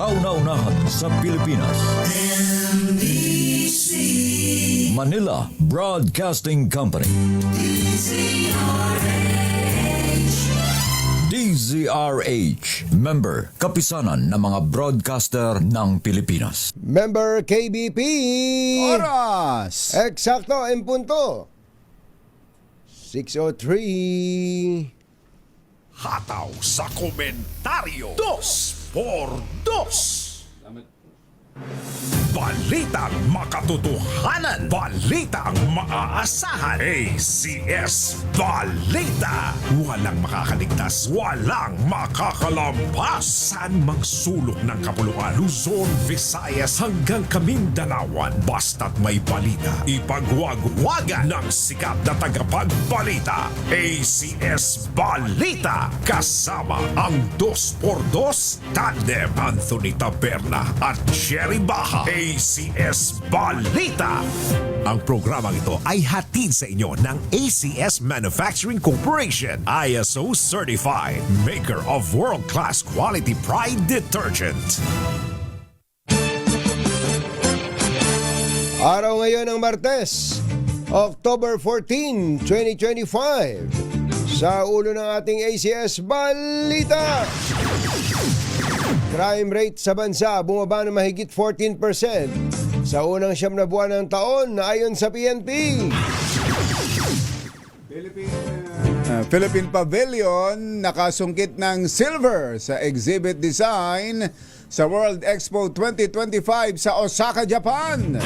kauna-unahan sa Pilipinas. Manila Broadcasting Company. DZRH, member, kapisanan ng mga broadcaster ng Pilipinas. Member KBP. Oras! Eksakto, en punto. 6:03. Hataw sa komentaryo. 2x2. Balitang makatotohanan. Balitang maaasahan. ACS Balita. Walang makakaligtas. Walang makakalampas. Saan magsulok ng kapuluan? Luzon, Visayas hanggang Kamindanawan. Basta't may balita. Ipagwagwagan ng sikat na tagapagbalita. ACS Balita. Kasama ang 2x2 tandem Anthony Taberna at Jerry Baja. ACS Balita. Ang programang ito ay hatid sa inyo ng ACS Manufacturing Corporation, ISO certified, maker of world-class quality pride detergent. Araw ngayon ng Martes, October 14, 2025. Sa ulo ng ating ACS Balita. Crime rate sa bansa bumaba ng mahigit 14% sa unang 9 na buwan ng taon ayon sa PNP. Philippine Pavilion nakasungkit ng silver sa exhibit design sa World Expo 2025 sa Osaka, Japan.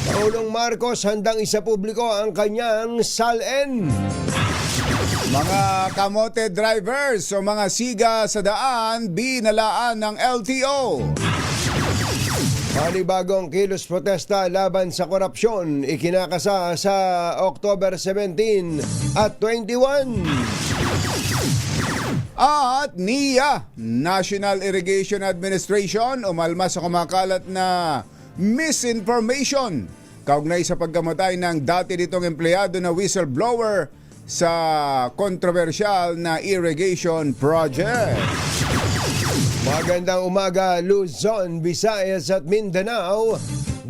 Pangulong Marcos handang isapubliko ang kanyang SALN. Mga kamote drivers o mga siga sa daan, binalaan ng LTO. Panibagong kilos protesta laban sa korupsyon ikinakasa sa October 17 at 21. At NIA, National Irrigation Administration, umalma sa kumakalat na misinformation kaugnay sa pagkamatay ng dati ditong empleyado na whistleblower sa kontrobersyal na irrigation project. Magandang umaga, Luzon, Visayas at Mindanao.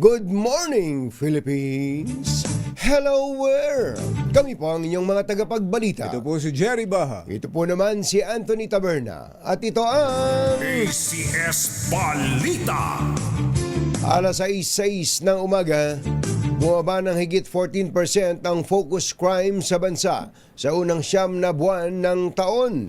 Good morning, Philippines. Hello world. Kami po ang inyong mga tagapagbalita. Ito po si Jerry Baha. Ito po naman si Anthony Taberna. At ito ang ACS Balita. alas 6:06 ng umaga. Bumaba ng higit 14% ang focus crime sa bansa sa unang 9 na buwan ng taon.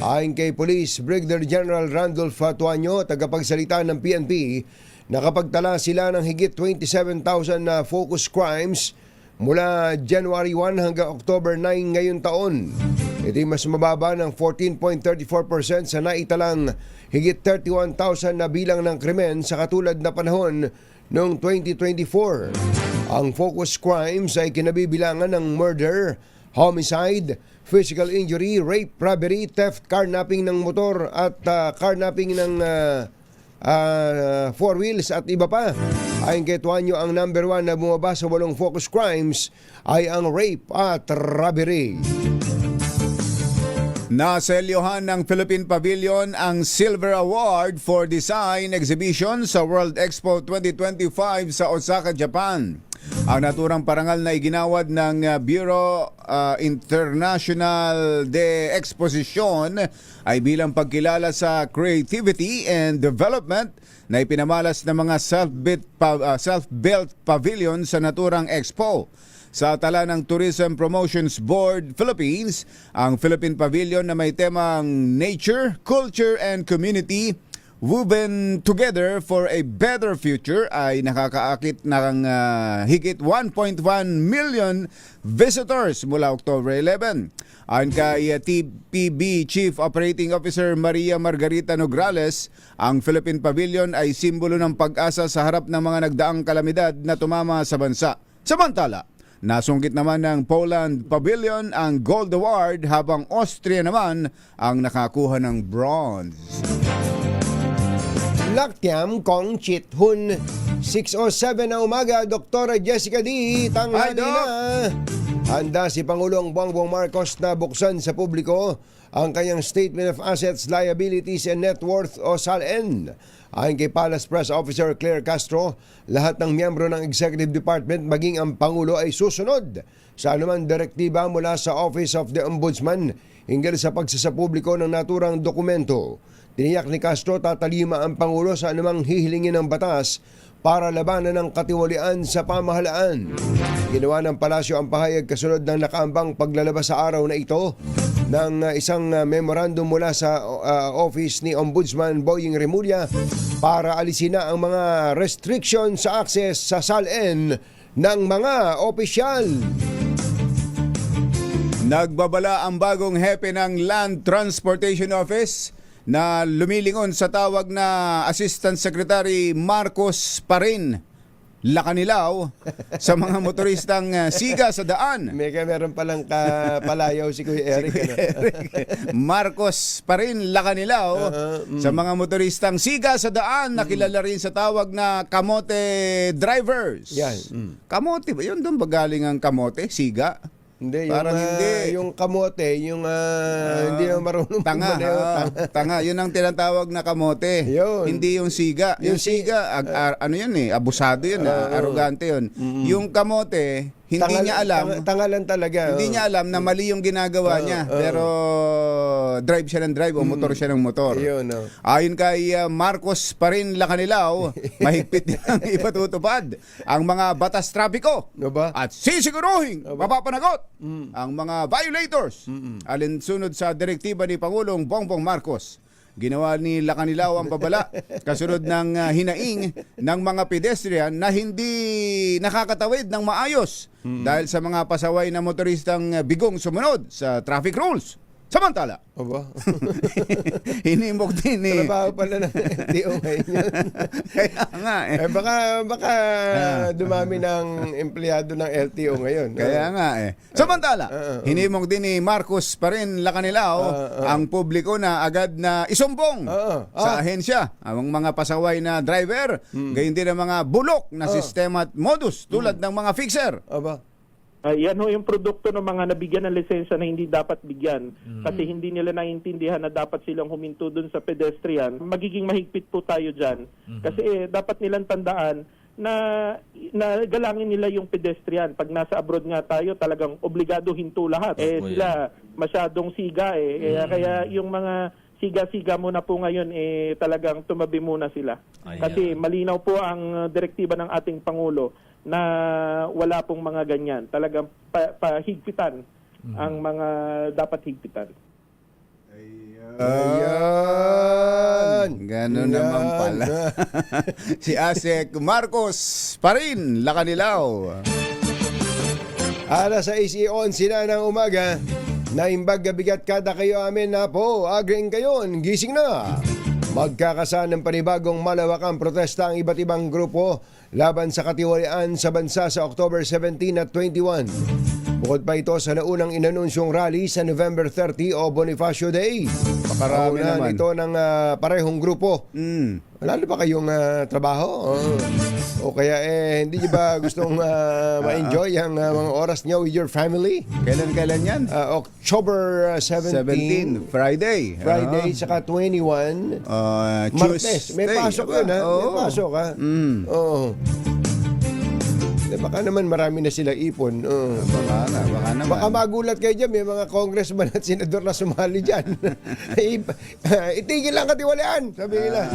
Ayon kay Police Brigadier General Randolph Fatuaño, tagapagsalita ng PNP, nakapagtala sila ng higit 27,000 na focus crimes mula January 1 hanggang October 9 ngayon taon. Ito ay mas mababa ng 14.34% sa naitalang higit 31,000 na bilang ng krimen sa katulad na panahon noong 2024. Ang focus crimes ay kinabibilangan ng murder, homicide, physical injury, rape, robbery, theft, carnapping ng motor at carnapping ng four wheels at iba pa. Ayon kay Tuanyo, ang number 1 na bumaba sa 8 focus crimes ay ang rape at robbery. Naselyohan ng Philippine Pavilion ang Silver Award for Design Exhibition sa World Expo 2025 sa Osaka, Japan. Ang naturang parangal na iginawad ng Bureau International de Exposition ay bilang pagkilala sa creativity and development na ipinamalas ng mga self-built pavilion sa naturang expo. Sa tala ng Tourism Promotions Board Philippines, ang Philippine Pavilion na may temang Nature, Culture and Community woven together for a better future ay nakakaakit ng higit 1.1 million visitors mula October 11. Ayon kay TPB Chief Operating Officer Maria Margarita Nograles, ang Philippine Pavilion ay simbolo ng pag-asa sa harap ng mga nagdaang kalamidad na tumama sa bansa. Samantala, nasungkit naman ng Poland Pavilion ang Gold Award habang Austria naman ang nakakuha ng Bronze. Laktiam Kong Chit Hun, 6:07 na umaga, Dr. Jessica D. Tanghali Hi, Doc. na. Handa si Pangulong Bongbong Marcos na buksan sa publiko ang kanyang Statement of Assets, Liabilities and Net Worth o SALN. Ayon kay Palace Press Officer Claire Castro, lahat ng miyembro ng Executive Department maging ang Pangulo ay susunod sa anumang direktiba mula sa Office of the Ombudsman hinggil sa pagsasapubliko ng naturang dokumento. Tiniyak ni Castro, tatalima ang Pangulo sa anumang hihilingin ng batas para labanan ng katiwalian sa pamahalaan. Ginawa ng palasyo ang pahayag kasunod ng nakaambang paglalabas sa araw na ito ng isang memorandum mula sa office ni Ombudsman Boying Remulla para alisin na ang mga restriction sa access sa SALN ng mga opisyal. Nagbabala ang bagong hepe ng Land Transportation Office na lumilingon sa tawag na Assistant Secretary Marcos Parin Lacanilaw sa mga motoristang siga sa daan. Meron palang palayaw si Kuya Eric. Marcos Parin Lacanilaw sa mga motoristang siga sa daan na kilala rin sa tawag na kamote drivers. Yan. Kamote ba? Yun doon ba galing ang kamote? Siga? Hindi, Parang hindi. Yung kamote, yung hindi na marunong Tanga, tanga. Yun ang tinatawag na kamote. Yun. Hindi yung siga. Yung siga, ano yun eh, abusado yun, arrogante yun. Yung kamote, hindi niya alam. Tanga lang talaga. Hindi niya alam na mali yung ginagawa niya. Pero drive siya ng drive o motor siya ng motor. Yun, Ayon kay Marcos Parin Lacanilaw, mahigpit nilang ipatutupad ang mga batas trapiko Diba? at sisiguruhin mapapanagot ang mga violators alinsunod sa direktiba ni Pangulong Bongbong Marcos. Ginawa ni Lacanilaw ang babala kasunod ng hinaing ng mga pedestrian na hindi nakakatawid ng maayos dahil sa mga pasaway na motoristang bigong sumunod sa traffic rules. Samantala, Aba? hinimok din ni... Trabaho pala ng LTO ngayon yun. Kaya nga eh. Baka dumami ng empleyado ng LTO ngayon. Kaya nga eh. Samantala, hinimok din ni Marcos Parin Lacanilaw ang publiko na agad na isumbong sa ahensya ang mga pasaway na driver, gayon din ang mga bulok na sistema at modus tulad ng mga fixer. Aba? Yan ho yung produkto ng mga nabigyan ng lisensya na hindi dapat bigyan. Kasi hindi nila naiintindihan na dapat silang huminto dun sa pedestrian. Magiging mahigpit po tayo dyan. Kasi dapat nilang tandaan na galangin nila yung pedestrian. Pag nasa abroad nga tayo, talagang obligado hinto lahat. Sila masyadong siga eh. Kaya yung mga siga-siga muna po ngayon talagang tumabi muna sila. Kasi malinaw po ang direktiba ng ating Pangulo na wala pong mga ganyan. Talagang pahigpitan ang mga dapat higpitan. Ayan. Ganun naman pala. Si Asek Marcos Parin Lacanilaw. Alas 6:11 na ng umaga, naimbag gabigat kada kayo amin na po, agring kayon, gising na. Magkakasa ng panibagong malawakang protesta ang iba't ibang grupo laban sa katiwalian sa bansa sa October 17 at 21. Bukod pa ito sa naunang inanunsyong rally sa November 30 o Bonifacio Day. Pakarami naman. Ito ng parehong grupo. Lalo ba kayong trabaho? O kaya hindi niyo ba gustong ma-enjoy ang mga oras niyo with your family? Kailan yan? October 17, Friday. saka 21, Martes. Tuesday. May pasok yun, ha? May pasok, ha? Oo. Baka naman marami na sila ipon. Baka naman. Baka magulat kayo dyan, may mga congressman at senador na sumali dyan. Itigil lang katiwalian, sabi nila.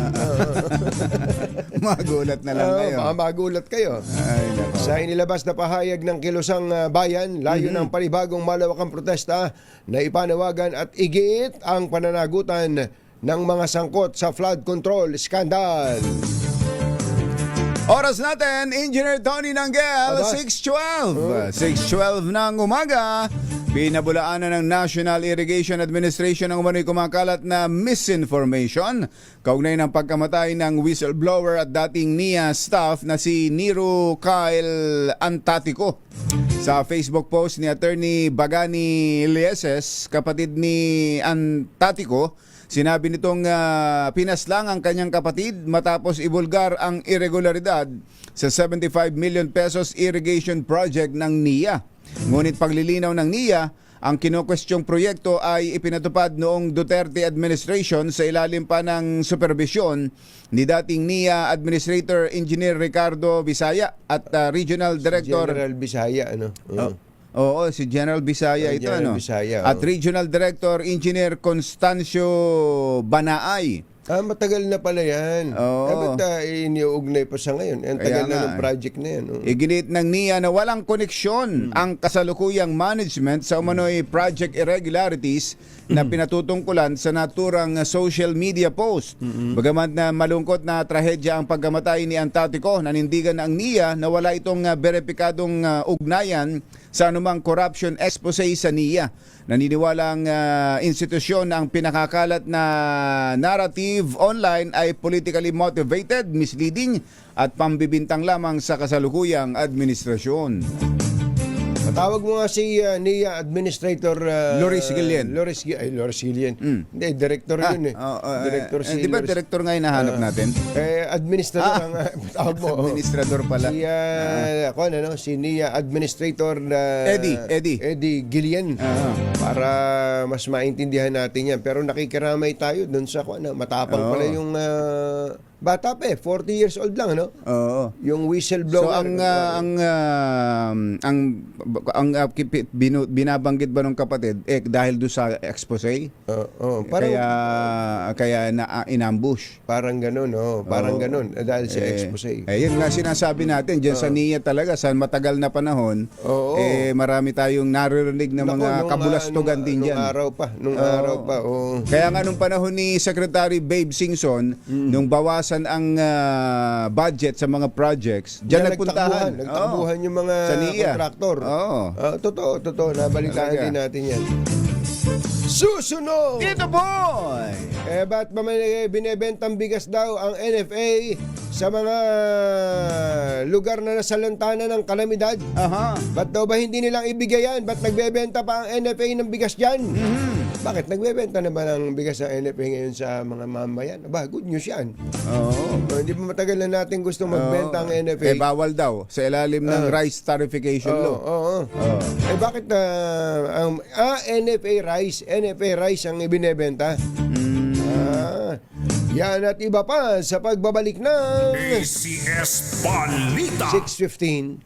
Magulat na lang kayo. Baka magulat kayo. Ay, nako. Sa inilabas na pahayag ng Kilusang Bayan, layo ng panibagong malawakang protesta na ipanawagan at igiit ang pananagutan ng mga sangkot sa flood control scandal. Oras natin, Engineer Tony Nanggel, Aba. 6:12. 6:12 ng umaga. Binabulaanan ng National Irrigation Administration ang umano'y kumakalat na misinformation kaugnay ng pagkamatay ng whistleblower at dating NIA staff na si Nero Kyle Antatico. Sa Facebook post ni Attorney Bagani Lieses, kapatid ni Antatico, Sinabi nitong pinaslang ang kanyang kapatid matapos ibulgar ang irregularidad sa 75 million pesos irrigation project ng NIA. Ngunit paglilinaw ng NIA, ang kinukwestyong proyekto ay ipinatupad noong Duterte administration sa ilalim pa ng supervisyon ni dating NIA Administrator Engineer Ricardo Bisaya at Regional Director General Bisaya, ano? Oo, si General Bisaya ito, General ano? Bisaya, At Regional Director Engineer Constancio Banaay. Matagal na pala yan. Oo. Ba't iniuugnay pa sa ngayon? Ang Kaya tagal na nga, ng project na yan. Iginit ng NIA na walang koneksyon ang kasalukuyang management sa umano'y project irregularities na pinatutungkulan sa naturang social media post. Bagamat na malungkot na trahedya ang pagkamatay ni Antatico, nanindigan ang NIA na wala itong beripikadong ugnayan sa anumang corruption expose sa NIA. Naniniwala ang institusyon na ang pinakakalat na narrative online ay politically motivated, misleading at pambibintang lamang sa kasalukuyang administrasyon. Patawag mo nga si NIA Administrator Loris Guillen. Loris Guillen. Hindi, director yun eh. Director si di ba Loris- director nga hinahanap natin? Administrator ang tawag mo. Administrador pala. Si, si NIA Administrator Eddie Guillen. Para mas maintindihan natin yan. Pero nakikiramay tayo dun sa matapang pala yung bata pa 40 years old lang, ano? Oo. Yung So whistleblower. binabanggit ba ng kapatid dahil do sa expose? Parang, Kaya na inambush. parang ganun, parang ganun. Dahil sa expose. Yun nga sinasabi natin diyan sa NIA talaga sa matagal na panahon. Oo. Marami tayong naririnig na Naku, mga nung, kabulastugan din diyan. Nung araw pa. Kaya nga nung panahon ni Secretary Babe Singson, nung bawasan ang budget sa mga projects, diyan nagpuntahan. Nagtakbuhan yung mga Sa NIA. kontraktor. Oo. Totoo. Nabalitaan Talaga. din natin yan. Susunod! Dito boy! Ba't ba may binibentang bigas daw ang NFA sa mga lugar na nasalantana ng kalamidad? Aha. Ba't daw ba hindi nilang ibigay yan? Ba't nagbebenta pa ang NFA ng bigas dyan? Bakit? Nagbebenta na ba ng bigas ang NFA ngayon sa mga mamayan? Good news yan. Oo. Hindi ba matagal na natin gusto magbenta ang NFA? Bawal daw sa ilalim ng rice tarification law. Oo. Bakit ang NFA rice ang ibinebenta? Yan at iba pa sa pagbabalik ng ACS Balita. 6:15.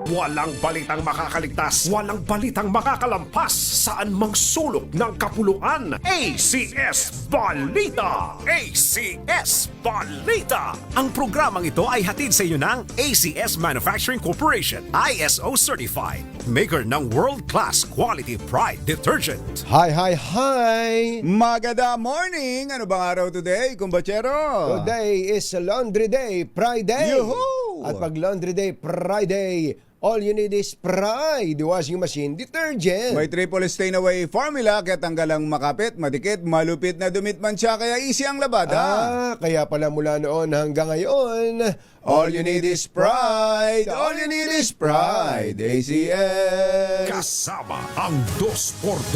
Walang balitang makakaligtas, walang balitang makakalampas, saan mang sulok ng kapuluan. ACS Balita! ACS Balita! Ang programang ito ay hatid sa iyo ng ACS Manufacturing Corporation, ISO Certified, maker ng world-class quality Pride Detergent. Hi! Maganda morning! Ano bang araw today, kumbachero? Today is Laundry Day, Pride Day. Yuhu! At pag Laundry Day, Friday, all you need is Pride washing machine detergent. May triple stain away formula kaya tanggalang makapit, madikit, malupit na dumit man siya kaya easy ang labada. Kaya pala mula noon hanggang ngayon, all you need is Pride. All you need is Pride. ACS. Kasama ang 2x2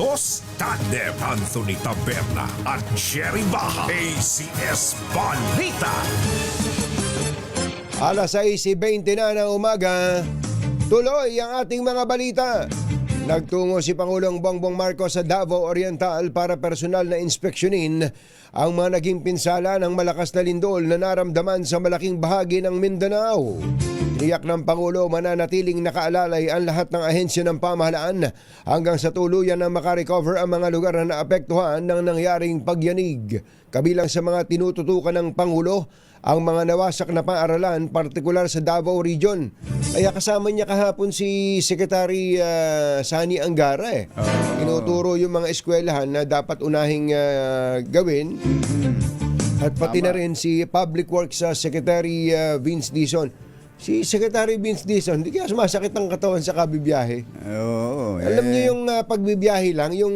tandem Anthony Taberna at Jerry Baja. ACS Balita. Alas 6:20 na ng umaga, tuloy ang ating mga balita. Nagtungo si Pangulong Bongbong Marcos sa Davao Oriental para personal na inspeksyonin ang mga naging pinsala ng malakas na lindol na naramdaman sa malaking bahagi ng Mindanao. Tiyak ng Pangulo mananatiling nakaalalay ang lahat ng ahensya ng pamahalaan hanggang sa tuluyan na makarecover ang mga lugar na naapektuhan ng nangyaring pagyanig. Kabilang sa mga tinututukan ng Pangulo, ang mga nawasak na paaralan, partikular sa Davao Region. Kaya kasama niya kahapon si Secretary Sani Angara. Tinuturo yung mga eskwelahan na dapat unahing gawin. At pati na rin si Public Works Secretary Vince Dizon. Si Secretary Vince Dizon, hindi kaya sumasakit ang katawan sa kabibiyahe. Oo. Alam niyo yung pagbibiyahe lang, yung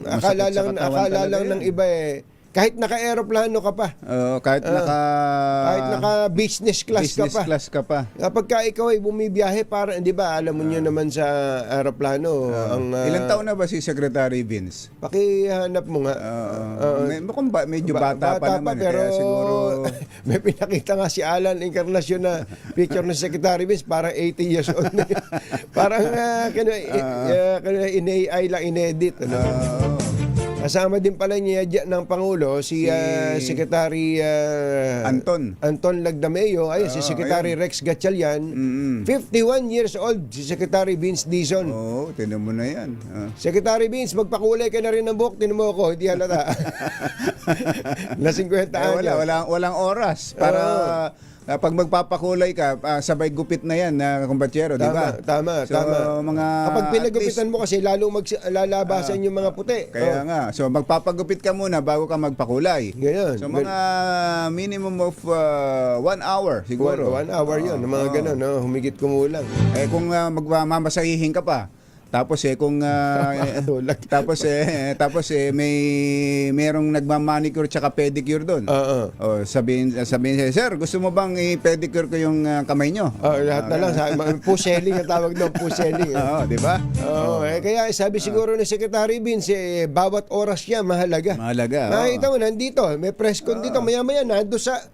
akala Masakit sa lang katawan talaga ng yan. iba kahit naka-aeroplano ka pa, Kahit kahit naka-business class ka business pa. class ka pa. Kapag ka ikaw ay bumibiyahe, para, di ba, alam mo nyo naman sa aeroplano, ang... Ilang taon na ba si Secretary Vince? Pakihanap mo nga. Mukhang medyo bata pa naman. pero Kaya siguro... may pinakita nga si Alan Encarnacion na picture ng Secretary Vince, parang 80 years old na yun. Parang in-AI lang, inedit. Ano? Kasama din pala niya dyan ng Pangulo si Secretary Anton Lagdameo, si Secretary Rex Gatchalian, 51 years old si Secretary Vince Dizon. Tinan mo na yan. Secretary Vince, magpakulay ka na rin ng buhok, tinan mo ako, hindi halata. Na 50 años. Walang oras para pag magpapakulay ka, sabay gupit na yan na kumbatsero, di ba? Tama. Kapag pinagupitan mo kasi lalo lalabasan yung mga puti. Kaya nga. So magpapagupit ka muna bago ka magpakulay. Ganyan. So mga minimum of 1 hour siguro. 1 hour yun, mga ganun, no? Humigit kumulang. Kung magmamasahihin ka pa, tapos kung merong nagmamanicure tsaka pedicure doon. Sabihin sir, gusto mo bang i-pedicure ko yung kamay nyo? Lahat na lang puselling ang tawag doon, puselling. Di ba? Kaya sabi siguro ni Secretary Vince, bawat oras niya mahalaga. Nakita mo, nandito, may press con dito, maya-maya nando sa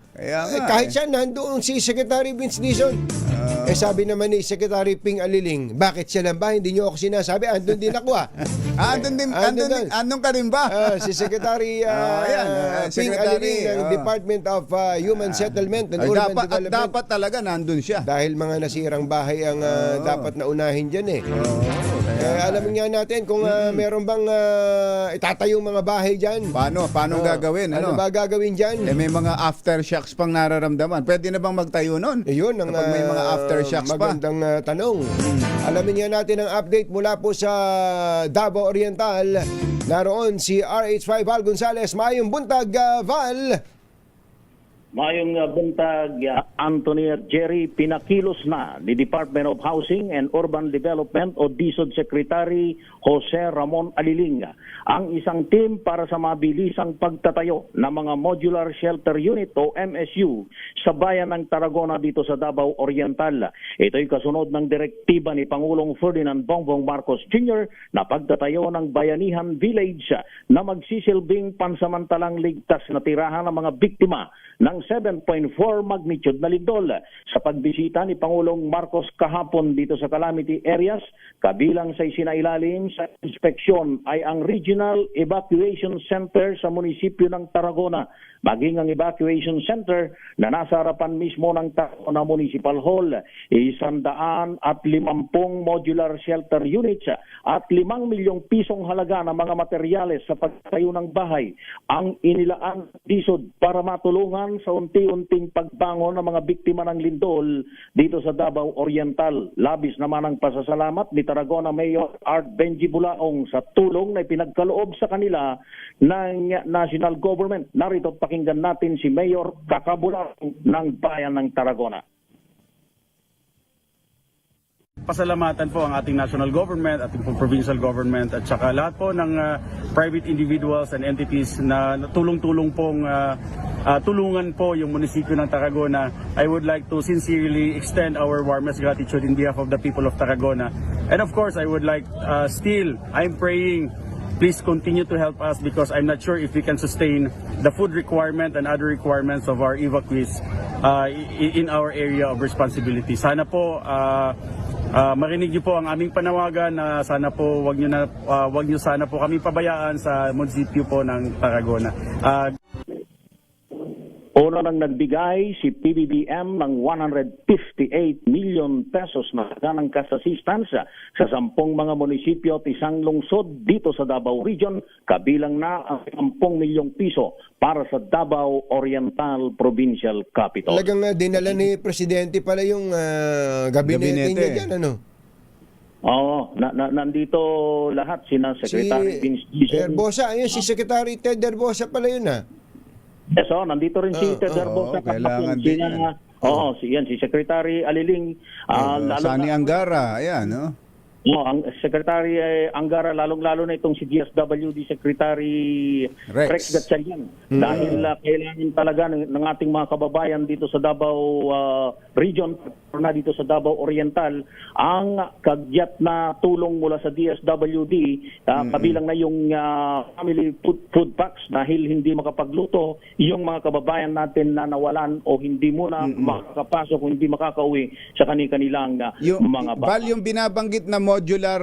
kahit siya nandoon si Secretary Vince Dizon. Sabi naman ni Secretary Ping Aliling, bakit siya lang ba? Hindi niyo ako sinasabi. Andun din ako Andun ka rin ba? Si Secretary Ping Aliling ng Department of Human Settlement and Urban Development. Dapat talaga nandun siya. Dahil mga nasirang bahay ang dapat na unahin dyan alamin nga natin kung meron bang itatayong mga bahay dyan. Paano gagawin? Ano ba gagawin dyan? May mga aftershocks pang nararamdaman. Pwede na bang magtayo nun? Yun ang kapag may mga aftershocks magandang tanong. Alamin nga natin ang update mula po sa Davao Oriental. Naroon si RH5 Val Gonzales. Mayong buntag, Val. Mayong buntag, Anthony at Jerry, pinakilos na ni Department of Housing and Urban Development o DSUD Secretary Jose Ramon Aliling ang isang team para sa mabilisang pagtatayo ng mga Modular Shelter Unit o MSU sa bayan ng Tarragona dito sa Davao Oriental. Ito'y kasunod ng direktiba ni Pangulong Ferdinand Bongbong Marcos Jr. na pagtatayo ng Bayanihan Village na magsisilbing pansamantalang ligtas na tirahan ng mga biktima ng 7.4 magnitude na lindol. Sa pagbisita ni Pangulong Marcos kahapon dito sa calamity areas, kabilang sa isinailalim sa inspeksyon ay ang Regional Evacuation Center sa munisipyo ng Tarragona, maging ang evacuation center na nasa harapan mismo ng Tarragona Municipal Hall. 150 modular shelter units at 5 milyong pisong halaga ng mga materyales sa pagtayo ng bahay ang inilaan DSUD para matulungan sa unti-unting pagbangon ng mga biktima ng lindol dito sa Davao Oriental. Labis naman ang pasasalamat ni Tarragona Mayor Art Benji Bulaong sa tulong na ipinagkaloob sa kanila ng national government. Narito pakinggan natin si Mayor Kakabulaong ng Bayan ng Tarragona. Pasalamatan po ang ating national government, ating provincial government at saka lahat po ng private individuals and entities na tulong-tulong pong tulungan po yung munisipyo ng Tarragona. I would like to sincerely extend our warmest gratitude in behalf of the people of Tarragona. And of course, I would like I'm praying, please continue to help us because I'm not sure if we can sustain the food requirement and other requirements of our evacuees in our area of responsibility. Sana po marinig niyo po ang aming panawagan na sana po wag niyo sana po kami pabayaan sa munisipyo po ng Tarragona. Una nang nagbigay si PBBM ng 158 million pesos na ganang cash assistance sa 10 mga munisipyo at isang lungsod dito sa Davao Region, kabilang na ang 10 milyong piso para sa Davao Oriental Provincial Capital. Talagang dinala ni Presidente pala yung gabinete niya dyan, ano? Oo, nandito lahat sina Secretary Vince Dizon. Herbosa, ayun, si Secretary Ted Herbosa pala yun, Yes, nandito rin si Ted Herbosa. Kailangan din yan. Si Secretary Aliling. Sani Angara, ayan, no? Ang Secretary Angara, lalong-lalo na itong si DSWD Secretary Rex Gatchalian. Dahil kailangan talaga ng ating mga kababayan dito sa Davao Region, na dito sa Davao Oriental, ang kagyat na tulong mula sa DSWD, kabilang na yung family food packs dahil hindi makapagluto yung mga kababayan natin na nawalan o hindi muna makakapasok o hindi makakauwi sa kanilang mga Val, yung binabanggit na modular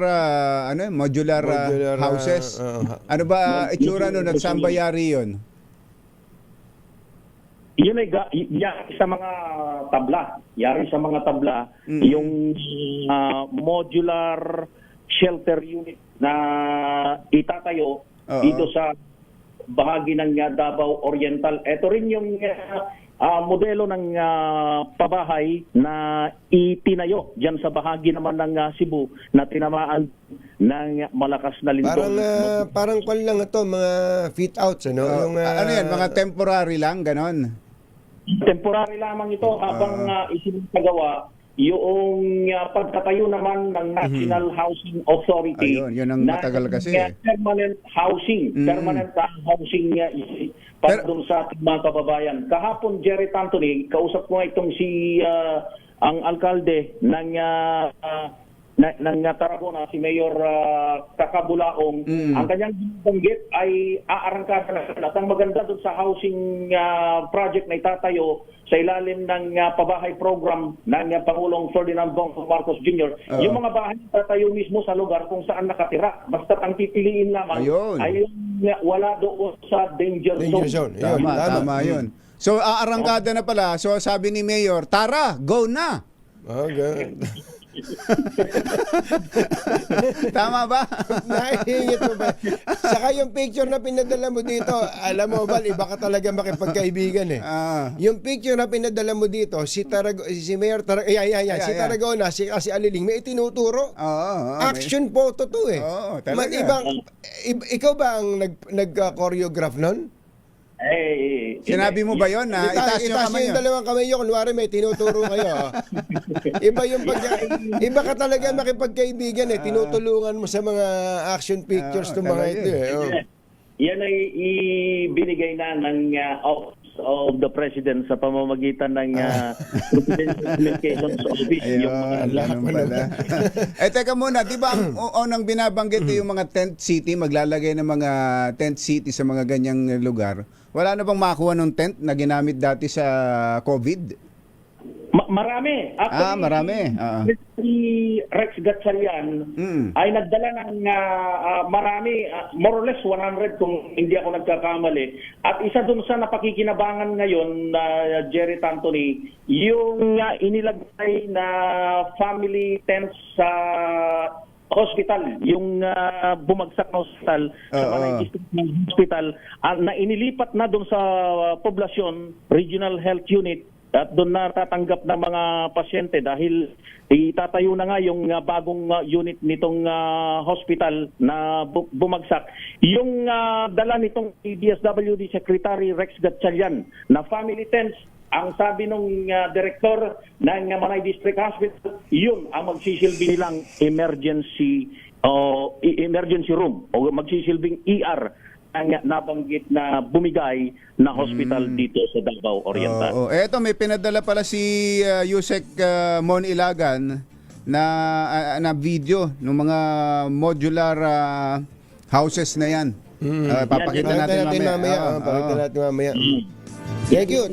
houses. Ano ba itsura nun at saan ba yari yun? Yun ay yari sa mga tabla. Yari sa mga tabla yung modular shelter unit na itatayo dito sa bahagi ng Davao Oriental. Ito rin yung modelo ng pabahay na itinayo dyan sa bahagi naman ng Cebu na tinamaan ng malakas na lindol. Parang kwan lang ito, mga fit outs, ano? Ano yan, mga temporary lang, ganon? Temporary lamang ito habang isinagawa yung pagtatayo naman ng National Housing Authority. Ayun, yun ang matagal kasi. Permanent housing. Permanent housing para doon sa ating mga kababayan. Kahapon, Jerry Tantoni, kausap ko nga itong si ang alkalde ng Tarragona, si Mayor Kakabulaong. Ang kanyang banggit ay aarangkada na. At ang maganda doon sa housing project na itatayo sa ilalim ng pabahay program ng Pangulong Ferdinand Bongbong Marcos Jr. Yung mga bahay tatayo mismo sa lugar kung saan nakatira. Basta ang pipiliin lamang ay yung wala doon sa danger zone. Tama yun. So aarangkada na pala. So sabi ni Mayor, tara, go na! Okay. Tama ba? Nahihingit mo ba? Saka yung picture na pinadala mo dito, alam mo ba, iba ka talaga makipagkaibigan eh. Yung picture na pinadala mo dito, si Mayor si Tarragona, si Aliling, may itinuturo. Action photo to eh. Talaga. Ikaw ba ang nag-choreograph nun? Sinabi mo ba yun na itaas yung kamay yung dalawang kamay nyo, kunwari may tinuturo kayo. Iba ka talaga makipagkaibigan eh. Tinutulungan mo sa mga action pictures ng mga ito eh. Yan ay ibinigay na ng Office of the President sa pamamagitan ng Presidential Communications Office. Teka muna, di ba ang unang binabanggit yung mga tent city, maglalagay ng mga tent city sa mga ganyang lugar? Wala na bang makuha ng tent na ginamit dati sa COVID? Marami. Marami. Si Rex Gatchalian ay nagdala ng marami, more or less 100 kung hindi ako nagkakamali. At isa dun sa napakikinabangan ngayon, Jerry Tantoni, yung inilagay na family tents sa hospital, yung bumagsak na hospital sa Manay District Hospital, na inilipat na doon sa poblasyon, Regional Health Unit, at doon na tatanggap ng mga pasyente dahil itatayo na nga yung bagong unit nitong hospital na bumagsak. Yung dala nitong DSWD Secretary Rex Gatchalian na family tents, ang sabi ng direktor ng Manay District Hospital, yun ang magsisilbi nilang emergency room o magsisilbing ER ang nabanggit na bumigay na hospital dito sa Davao Oriental. Eto, may pinadala pala si Yusek Mon Ilagan na video ng mga modular houses na yan. Papakita natin mamaya. Thank you.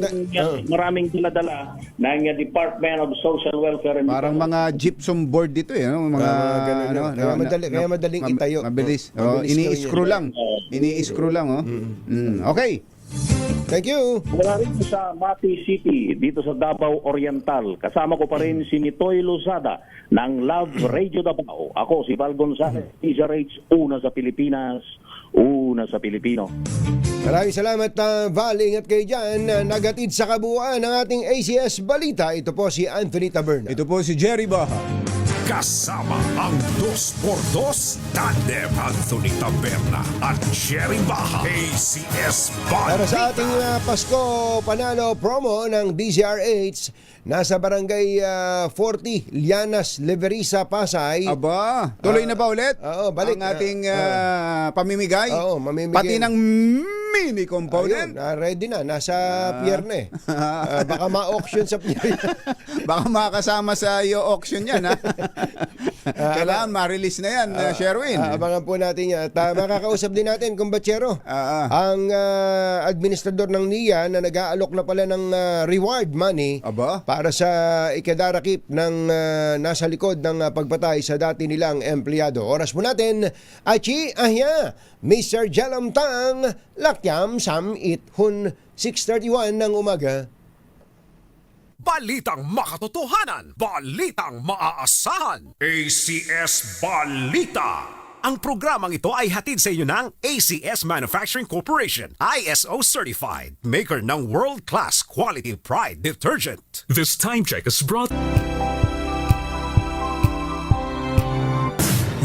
Maraming dinadala ng Department of Social Welfare and parang mga gypsum board dito eh, no? Kaya madaling itayo. Mabilis. Ini-screw lang. Ini-screw lang, Okay. Thank you. Wala rin sa Mati City, dito sa Davao Oriental. Kasama ko pa rin si Nitoy Lozada ng Love Radio Davao. Ako si Val Gonzalez, DZRH, una sa Pilipinas, una sa Pilipino. Maraming salamat, Val. Ingat kayo dyan. Nagatid sa kabuuan ng ating ACS Balita. Ito po si Anthony Taberna. Ito po si Jerry Baha. Kasama ang 2x2 tandem Anthony Taberna at Jerry Baha. ACS Para sa Balita. ating Pasko Panalo promo ng DZRH, nasa barangay 40, Lianas, Leverisa, Pasay. Aba, tuloy na ba ulit? Oo, balik. Ang ating pamimigay? Oo, mamimigay. Pati ng mini component? Ayun, ready na. Nasa pier na eh. Baka ma-auction sa pier. Baka makasama sa iyo auction yan, ha? Kailangan ma-release na yan, Sherwin. Abangan po natin yan. At makakausap din natin, kumbatsero. Ang administrador ng NIA na nag-aalok na pala ng reward money Aba? para sa ikadarakip ng nasa likod ng pagpatay sa dati nilang empleyado. Oras po natin, Achi Ahya, Mr. Jalam Tang, Lakyam Sam Hun, 6:31 ng umaga. Balitang makatotohanan, balitang maaasahan. ACS Balita. Ang programang ito ay hatid sa inyo ng ACS Manufacturing Corporation, ISO certified, maker ng world-class quality pride detergent. This time check is brought.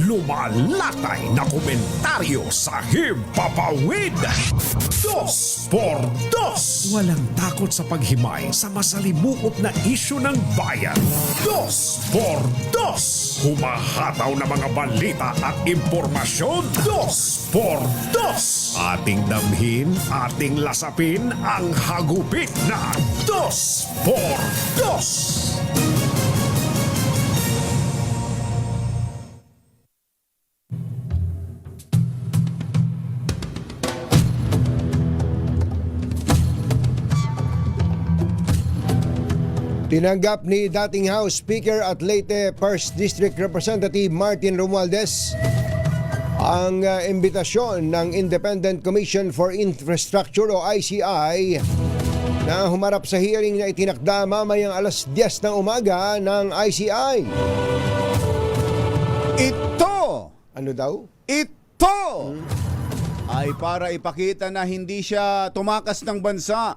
Lumalatay na komentaryo sa Himpapawid. 2x2. Walang takot sa paghimay sa masalimuot na isyu ng bayan. 2x2. Humahataw na mga balita at impormasyon. 2x2. Ating damhin, ating lasapin ang hagupit na 2x2. Tinanggap ni dating House Speaker at Leyte 1st District Representative Martin Romualdez ang imbitasyon ng Independent Commission for Infrastructure o ICI na humarap sa hearing na itinakda mamayang alas 10 ng umaga ng ICI. Ito! Ano daw? Ito! Ay para ipakita na hindi siya tumakas ng bansa.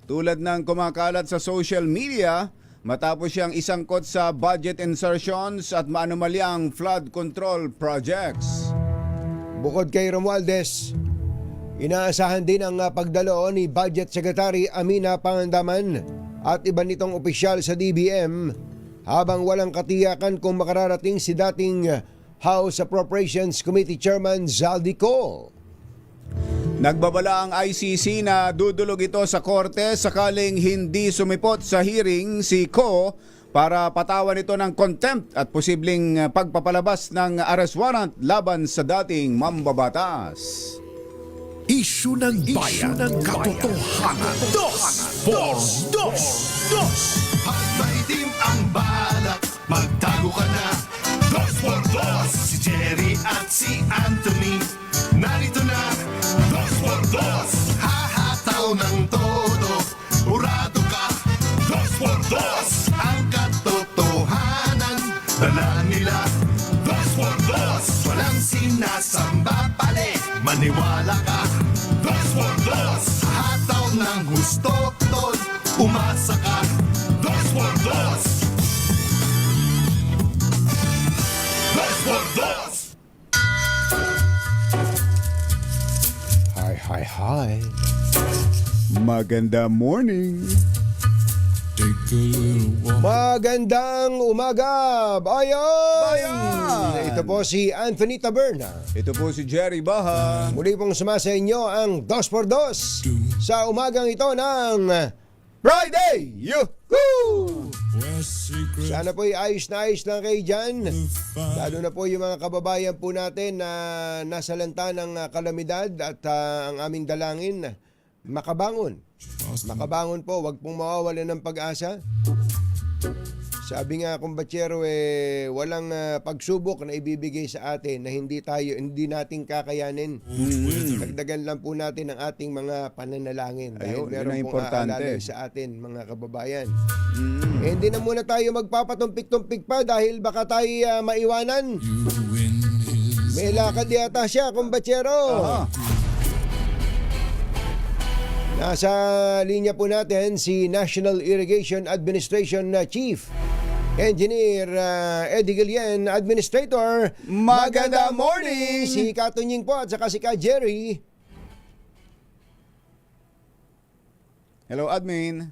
Tulad ng kumakalat sa social media, matapos siyang isangkot sa budget insertions at maanumalyang flood control projects. Bukod kay Romualdez, inaasahan din ang pagdalo ni Budget Secretary Amina Pangandaman at iba nitong opisyal sa DBM habang walang katiyakan kung makararating si dating House Appropriations Committee Chairman Zaldico. Nagbabala ang ICC na dudulog ito sa korte sakaling hindi sumipot sa hearing si Ko para patawan ito ng contempt at posibleng pagpapalabas ng arrest warrant laban sa dating mambabatas. Isyu ng bayan, ng katotohanan. 2x2. At maitim ang balak, magtago ka na. 2x2. Si Jerry at si Anthony, narito na. 2x2. Hahataw ng todo, urado ka. 2x2. Ang katotohanan, dala nila. 2x2. Walang sinasamba pali, maniwala ka. 2x2. Hataw ng gusto, tol, umasa ka. 2x2. 2x2. Hi. Maganda morning. Magandang umaga, bayan! Ito po si Anthony Taberna. Ito po si Jerry Baha. Muli pong sumasa inyo ang 2x2 sa umagang ito ng Friday! Yuhuu! Sana po ayos na kayo dyan. Lalo na po yung mga kababayan po natin na nasa lanta ng kalamidad at ang aming dalangin makabangon. Makabangon po, wag pong mawawalan ng pag-asa. Sabi nga kumbatsero walang pagsubok na ibibigay sa atin na hindi natin kakayanin. Dagdagan lang po natin ang ating mga pananalangin dahil Ayun, meron yun ang pong importante. aalala sa atin mga kababayan. Hindi na muna tayo magpapatumpik-tumpik pa dahil baka tayo maiwanan. May lakad yata siya kumbatsero. Nasa linya po natin si National Irrigation Administration Chief Engineer Eddie Gillian, Administrator. Magandang morning! Si Katunying po at saka si Ka Jerry. Hello, admin.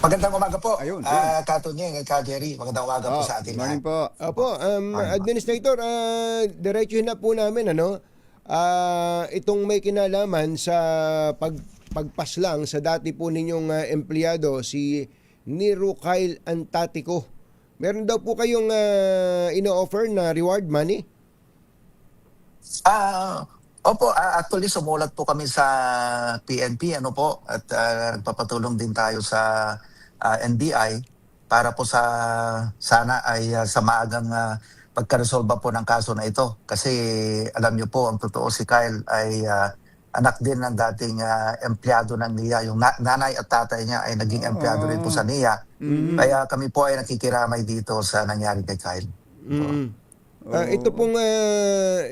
Magandang umaga po. Ayun. Katunyeng, Ka Jerry. Magandang umaga po sa ating morning lahat. po. Opo, Administrator, diretsuhin na po namin itong may kinalaman sa pagpaslang sa dati po ninyong empleyado, si Nero Kyle Antatico. Meron daw po kayong ino-offer na reward money? Opo, actually sumulat po kami sa PNP at nagpapatulong din tayo sa NBI para po sana ay sa maagang pagkaresolba po ng kaso na ito. Kasi alam niyo po, ang totoo, si Kyle ay anak din ng dating empleyado ng NIA. Yung nanay at tatay niya ay naging empleyado rin po sa NIA. Kaya kami po ay nakikiramay dito sa nangyari kay Kyle. Ito pong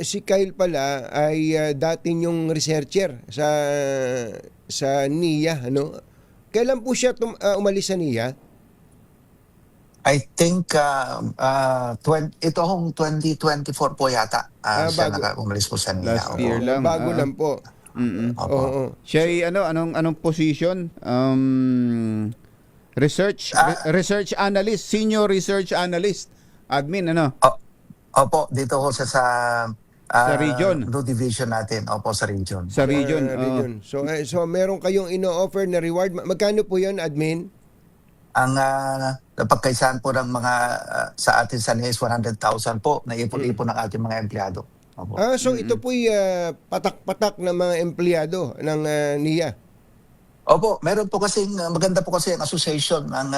si Kyle pala ay dating yung researcher sa NIA. Kailan po siya umalis sa NIA? I think ito hong 2024 po yata siya umalis po sa NIA. Last year lang. Bago lang po. Opo. Oo. Siya ay anong position? Research analyst, senior research analyst. Admin, Opo, dito ho sa region. Blue Division natin. Opo, sa region. Sa region. Region. So meron kayong ino-offer na reward. Magkano po 'yon, admin? Ang napagkaisahan po ng mga sa atin sa NIA is 100,000 po na ipon-ipon ng ating mga empleyado. Opo. So ito po'y patak-patak ng mga empleyado ng NIA. Opo, meron po kasing maganda po kasi ang association ng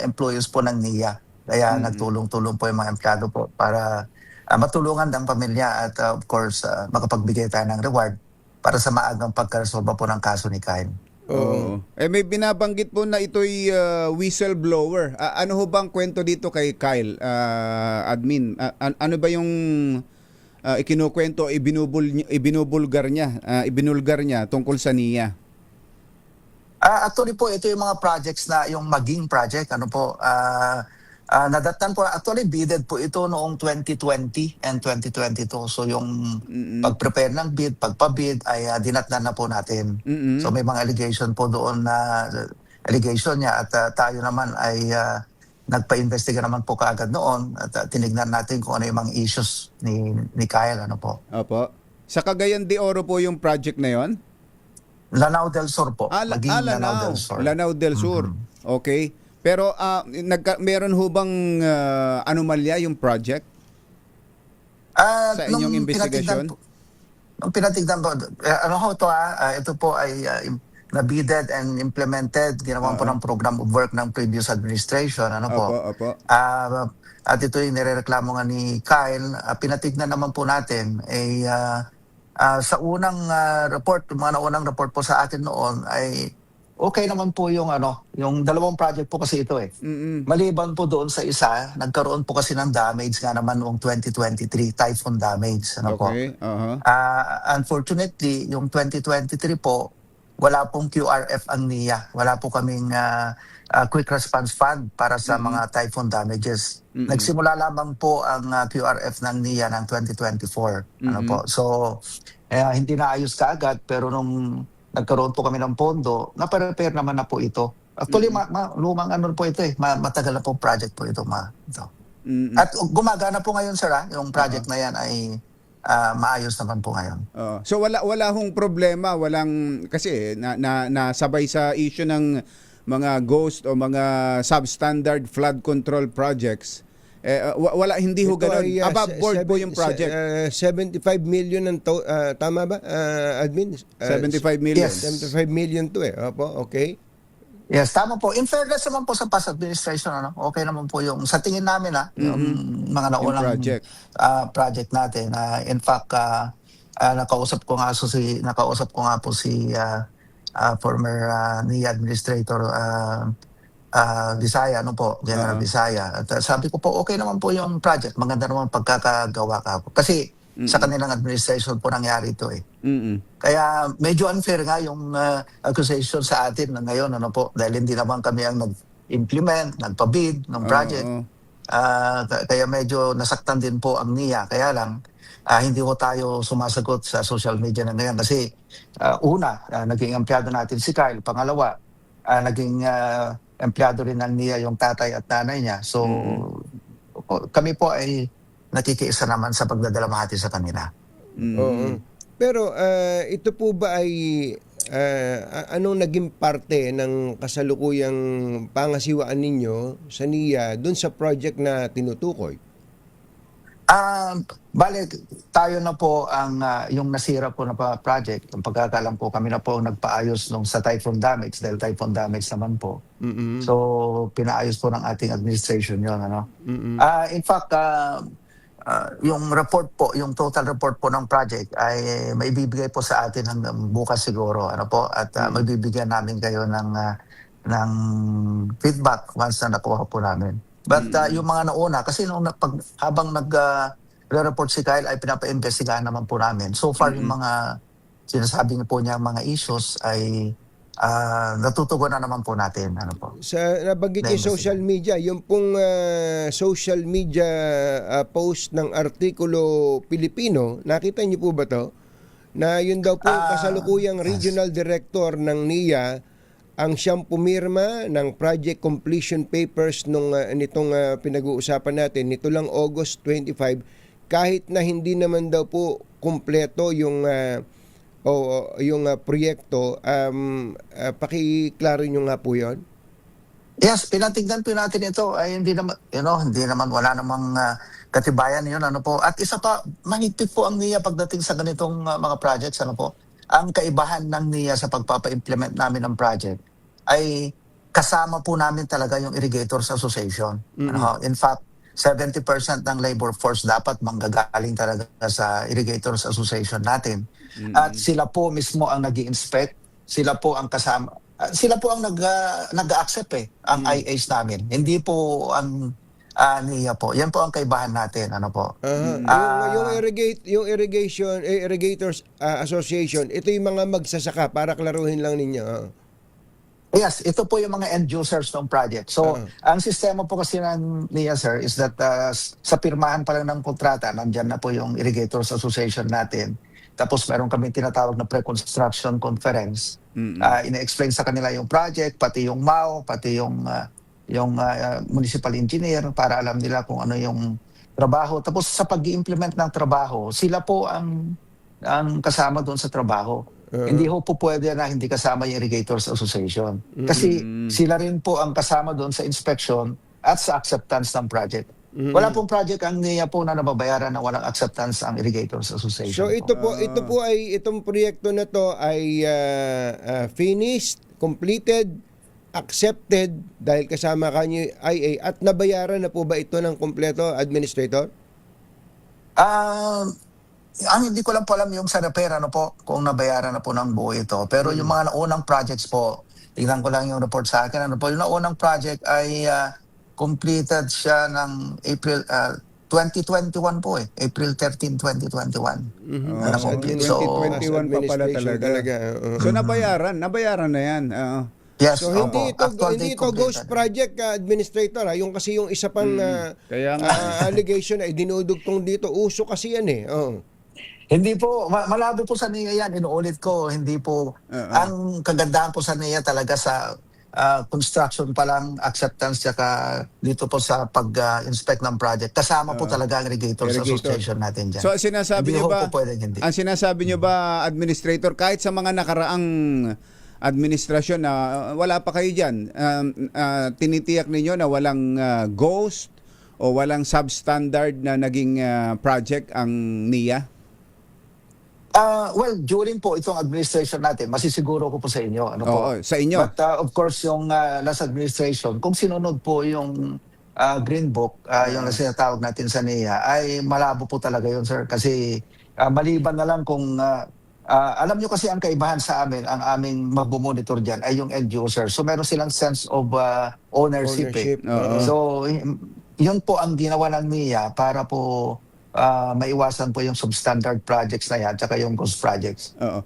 employees po ng NIA. Kaya nagtulong-tulong po yung mga empleyado po para matulungan ng pamilya at of course makapagbigay tayo ng reward para sa maagang pagkaresolba po ng kaso ni Kyle. Oo. May binabanggit po na ito'y whistleblower. Ano ho bang kwento dito kay Kyle, admin? Ano ba yung ikinukwento, ibinulgar niya tungkol sa NIA? Actually po, ito yung mga projects na yung maging project. Nadatnan po, actually bidded po ito noong 2020 and 2022. So yung pag-prepare ng bid, pagpabid ay dinatnan na po natin. So may mga allegation po doon na allegation niya at tayo naman ay nagpa-investiga naman po kaagad noon at tinignan natin kung ano yung mga issues ni Kyle. Opo. Sa Cagayan de Oro po yung project na yon? Lanao del Sur po. Lanao del Sur. Lanao del Sur. Okay. Pero meron ho bang anomalya yung project? Sa inyong investigation? Nung pinatignan po, ito po ay na-bidded and implemented, ginawa po ng program of work ng previous administration. Opo. At ito yung nirereklamo nga ni Kyle. Pinatignan naman po natin, sa unang report, yung mga naunang report po sa atin noon ay okay naman po yung dalawang project po kasi ito Maliban po doon sa isa, nagkaroon po kasi ng damage nga naman noong 2023, typhoon damage. Okay. Unfortunately, yung 2023 po, wala pong QRF ang NIA. Wala po kaming quick response fund para sa mga typhoon damages. Nagsimula lamang po ang QRF ng NIA ng 2024. So, hindi naayos kaagad pero nung nagkaroon po kami ng pondo, na-prepare naman na po ito. Actually, lumang po ito matagal na po project po ito. At gumagana po ngayon, sir, yung project na yan ay maayos naman po ngayon. So wala hong problema, kasi nasabay sa issue ng mga ghost o mga substandard flood control projects. Hindi ho ganun. Above board po yung project. 75 million tama ba, admin? 75 million. Yes. 75 million to Opo, okay. Yes, tama po. In fairness naman po sa past administration, okay naman po yung, sa tingin namin, yung mga naunang project natin. In fact, nakausap ko nga po si former NIA administrator Visaya, General Visaya. At sabi ko po, okay naman po yung project. Maganda naman pagkakagawa ka po. Kasi sa kanilang administration po nangyari ito eh. Mm-mm. Kaya medyo unfair nga yung accusation sa atin na ngayon, ano po, dahil hindi naman kami ang nag-implement, nagpabid ng project. Oo. Kaya medyo nasaktan din po ang NIA. Kaya lang, hindi ko tayo sumasagot sa social media na ngayon. Kasi una, naging empleyado natin si Kyle. Pangalawa, naging empleyado rin ng NIA yung tatay at nanay niya. So, kami po ay nakikiisa naman sa pagdadalamhati sa kanila. Oo. Pero ito po ba ay anong naging parte ng kasalukuyang pangasiwaan ninyo sa NIA dun sa project na tinutukoy? Bale, tayo na po ang yung nasira po na project. Ang pagkakalam po, kami na po ang nagpaayos nung sa typhoon damage dahil typhoon damage naman po. So, pinaayos po ng ating administration yun. Ano? In fact, yung report po, yung total report po ng project ay maibibigay po sa atin hanggang bukas siguro. Ano po? At magbibigyan namin kayo ng feedback once na nakuha po namin. But yung mga nauna, kasi nung habang nag-report si Kyle ay pinapa-investigahan naman po namin. So far yung mga sinasabi niyo po niya mga issues ay natutugon na naman po natin. Ano po? Sa nabanggit niyo social media, yung pong social media post ng Artikulo Pilipino, nakita niyo po ba to? Na yun daw po kasalukuyang regional director ng NIA ang siyang pumirma ng project completion papers nitong pinag-uusapan natin, nito lang August 25, kahit na hindi naman daw po kumpleto yung proyekto. Pakiklaro nyo nga po yon. Yes, pinatignan po natin ito ay hindi naman wala namang katibayan yun, ano po. At isa pa, mahigpit po ang NIA pagdating sa ganitong mga projects, ano po. Ang kaibahan ng NIA sa pagpapa-implement namin ng project ay kasama po namin talaga yung Irrigators Association. Ano, in fact, 70% ng labor force dapat manggagaling talaga sa Irrigators Association natin. At sila po mismo ang nag-i-inspect, sila po ang kasama, sila po ang nag-accept ang IAs namin. Hindi po ang NIA po. Yan po ang kaibahan natin, ano po. Yung Irrigators Association, ito yung mga magsasaka, para klaruhin lang ninyo. Yes, ito po yung mga end users ng project. So, ang sistema po kasi ng NIA, sir, is that sa pirmahan pa lang ng kontrata, nandyan na po yung Irrigators Association natin. Tapos meron kami tinatawag na pre-construction conference. Ina-explain sa kanila yung project, pati yung MAO, pati yung municipal engineer para alam nila kung ano yung trabaho. Tapos sa pag-i-implement ng trabaho, sila po ang kasama doon sa trabaho. Hindi ho po pwede na hindi kasama yung Irrigators Association. Kasi sila rin po ang kasama doon sa inspection at sa acceptance ng project. Wala pong project ang NIA po na nababayaran na walang acceptance ang Irrigators Association. So itong proyekto na to ay finished, completed, accepted dahil kasama kanyo IA, at nabayaran na po ba ito ng kompleto, Administrator? Ang hindi ko lang po alam yung sa repair, ano po, kung nabayaran na po ng buo ito. Pero yung mga naunang projects po, tingnan ko lang yung report sa akin, ano po, yung naunang project ay completed siya ng April 2021 po April 13, 2021. Ano po, 2021 pa pala talaga. So nabayaran na yan. Yes, So hindi ito ghost project, Administrator. Yung kasi yung isa pang Kaya allegation ay dinudugtong dito. Uso kasi yan Hindi po, malabo po sa NIA yan. Inuulit ko, hindi po. Ang kagandahan po sa NIA talaga sa construction pa lang, acceptance, saka dito po sa pag-inspect ng project. Kasama po talaga ang Irrigators Association natin dyan. So sinasabi niyo ba, hindi. ang sinasabi niyo ba, Administrator, kahit sa mga nakaraang administrasyon na wala pa kayo dyan, tinitiyak ninyo na walang ghost o walang substandard na naging project ang NIA? Well, during po itong administration natin, masisiguro ko po sa inyo. Ano po? Oo, sa inyo. But of course, yung last administration, kung sinunod po yung Green Book, yung sinatawag natin sa NIA, ay malabo po talaga yun, sir. Kasi maliban na lang kung... alam nyo kasi ang kaibahan sa amin, ang aming mag-monitor dyan ay yung end user. So meron silang sense of ownership. Ownership. So yun po ang ginawa ng NIA para po maiwasan po yung substandard projects na yan, tsaka yung ghost projects. Oo.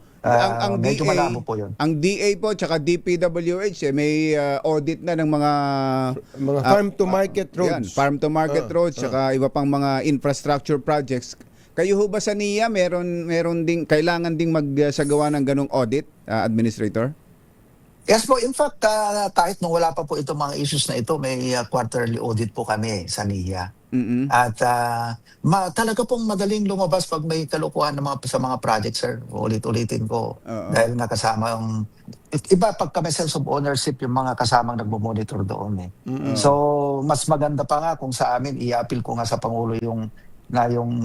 Medyo malabo po yun. Ang DA po tsaka DPWH may audit na ng mga farm to market yan, roads. farm to market roads tsaka iba pang mga infrastructure projects. Kayo ho ba sa NIA meron ding kailangan ding magsagawa ng ganung audit, Administrator? Yes po, in fact, kahit nung wala pa po itong mga issues na ito, may quarterly audit po kami sa NIA. At talaga pong madaling lumabas pag may kalukuhan sa mga projects, sir. Ulit-ulitin ko. Dahil nga kasama yung... Iba pagka may sense of ownership yung mga kasamang nagmo-monitor doon. So, mas maganda pa nga kung sa amin, i-appeal ko nga sa Pangulo yung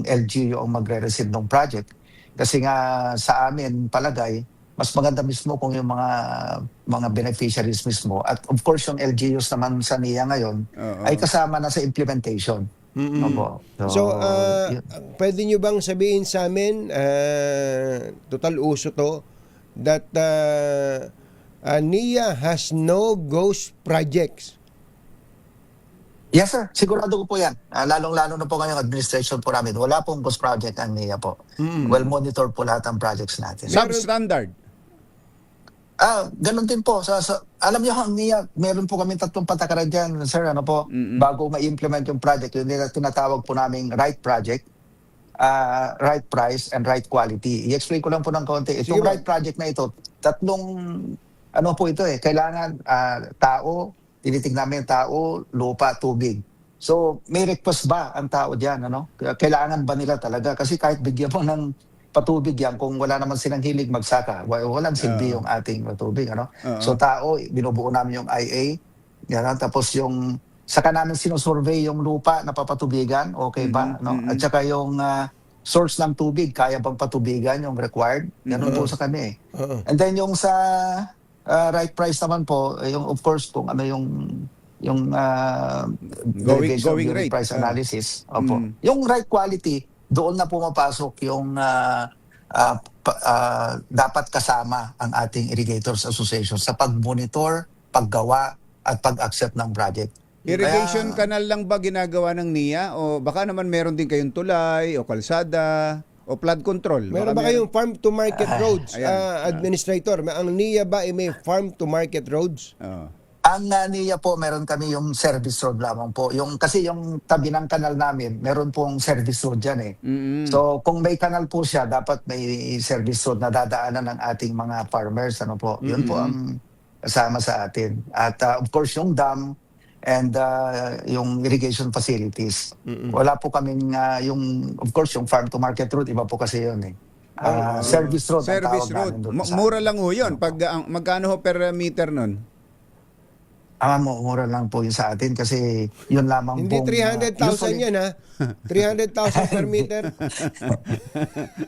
LGU ang magre-receive ng project. Kasi nga sa amin, palagay, mas maganda mismo kung yung mga beneficiaries mismo. At of course, yung LGUs naman sa NIA ngayon ay kasama na sa implementation. Opo. So, pwede nyo bang sabihin sa amin, total uso to, that NIA has no ghost projects? Yes, sir. Sigurado ko po yan. Lalong-lalo na po ngayong administration po namin. Wala pong ghost project ang NIA po. Well-monitor po lahat ang projects natin. Substandard. Ganun din po. Alam niyo, ang NIA, meron po kami 3 patakaran dyan, sir, bago ma-implement yung project. Yung tinatawag po namin right project, right price, and right quality. I-explain ko lang po ng kaunti. Itong right project na ito, 3 po ito kailangan tao, tinitignan namin yung tao, lupa, tubig. So, may request ba ang tao dyan? Kailangan ba nila talaga? Kasi kahit bigyan mo ng patubig yan, kung wala naman silang hilig magsaka, walang silbi yung ating patubig. So, tao, binubuo namin yung IA. Tapos yung, saka namin sinusurvey yung lupa na papatubigan, okay ba? At saka yung source ng tubig, kaya bang patubigan yung required? Ganun po sa kami. And then yung sa right price naman po, yung of course kung ano yung going rate price analysis. Opo. Yung right quality, doon na pumapasok yung dapat kasama ang ating Irrigators Association sa pag-monitor, paggawa at pag-accept ng project. Irrigation canal lang ba ginagawa ng NIA o baka naman meron din kayong tulay o kalsada o flood control? Meron ba kayong farm to market roads, Administrator? Ang NIA ba ay may farm to market roads? Ang NIA po, meron kami yung service road lamang po. Kasi yung tabi ng kanal namin, meron pong service road dyan . So kung may kanal po siya, dapat may service road na dadaanan ng ating mga farmers. Yun po ang kasama sa atin. At of course yung dam and yung irrigation facilities. Wala po kaming, of course yung farm to market road, iba po kasi yun . Service road ang Service tawag road. namin doon sa Mura lang ho yun. Magkano ho per meter nun? Mura lang po yun sa atin kasi yun lamang Hindi 300,000 yan, ha? 300,000 per meter?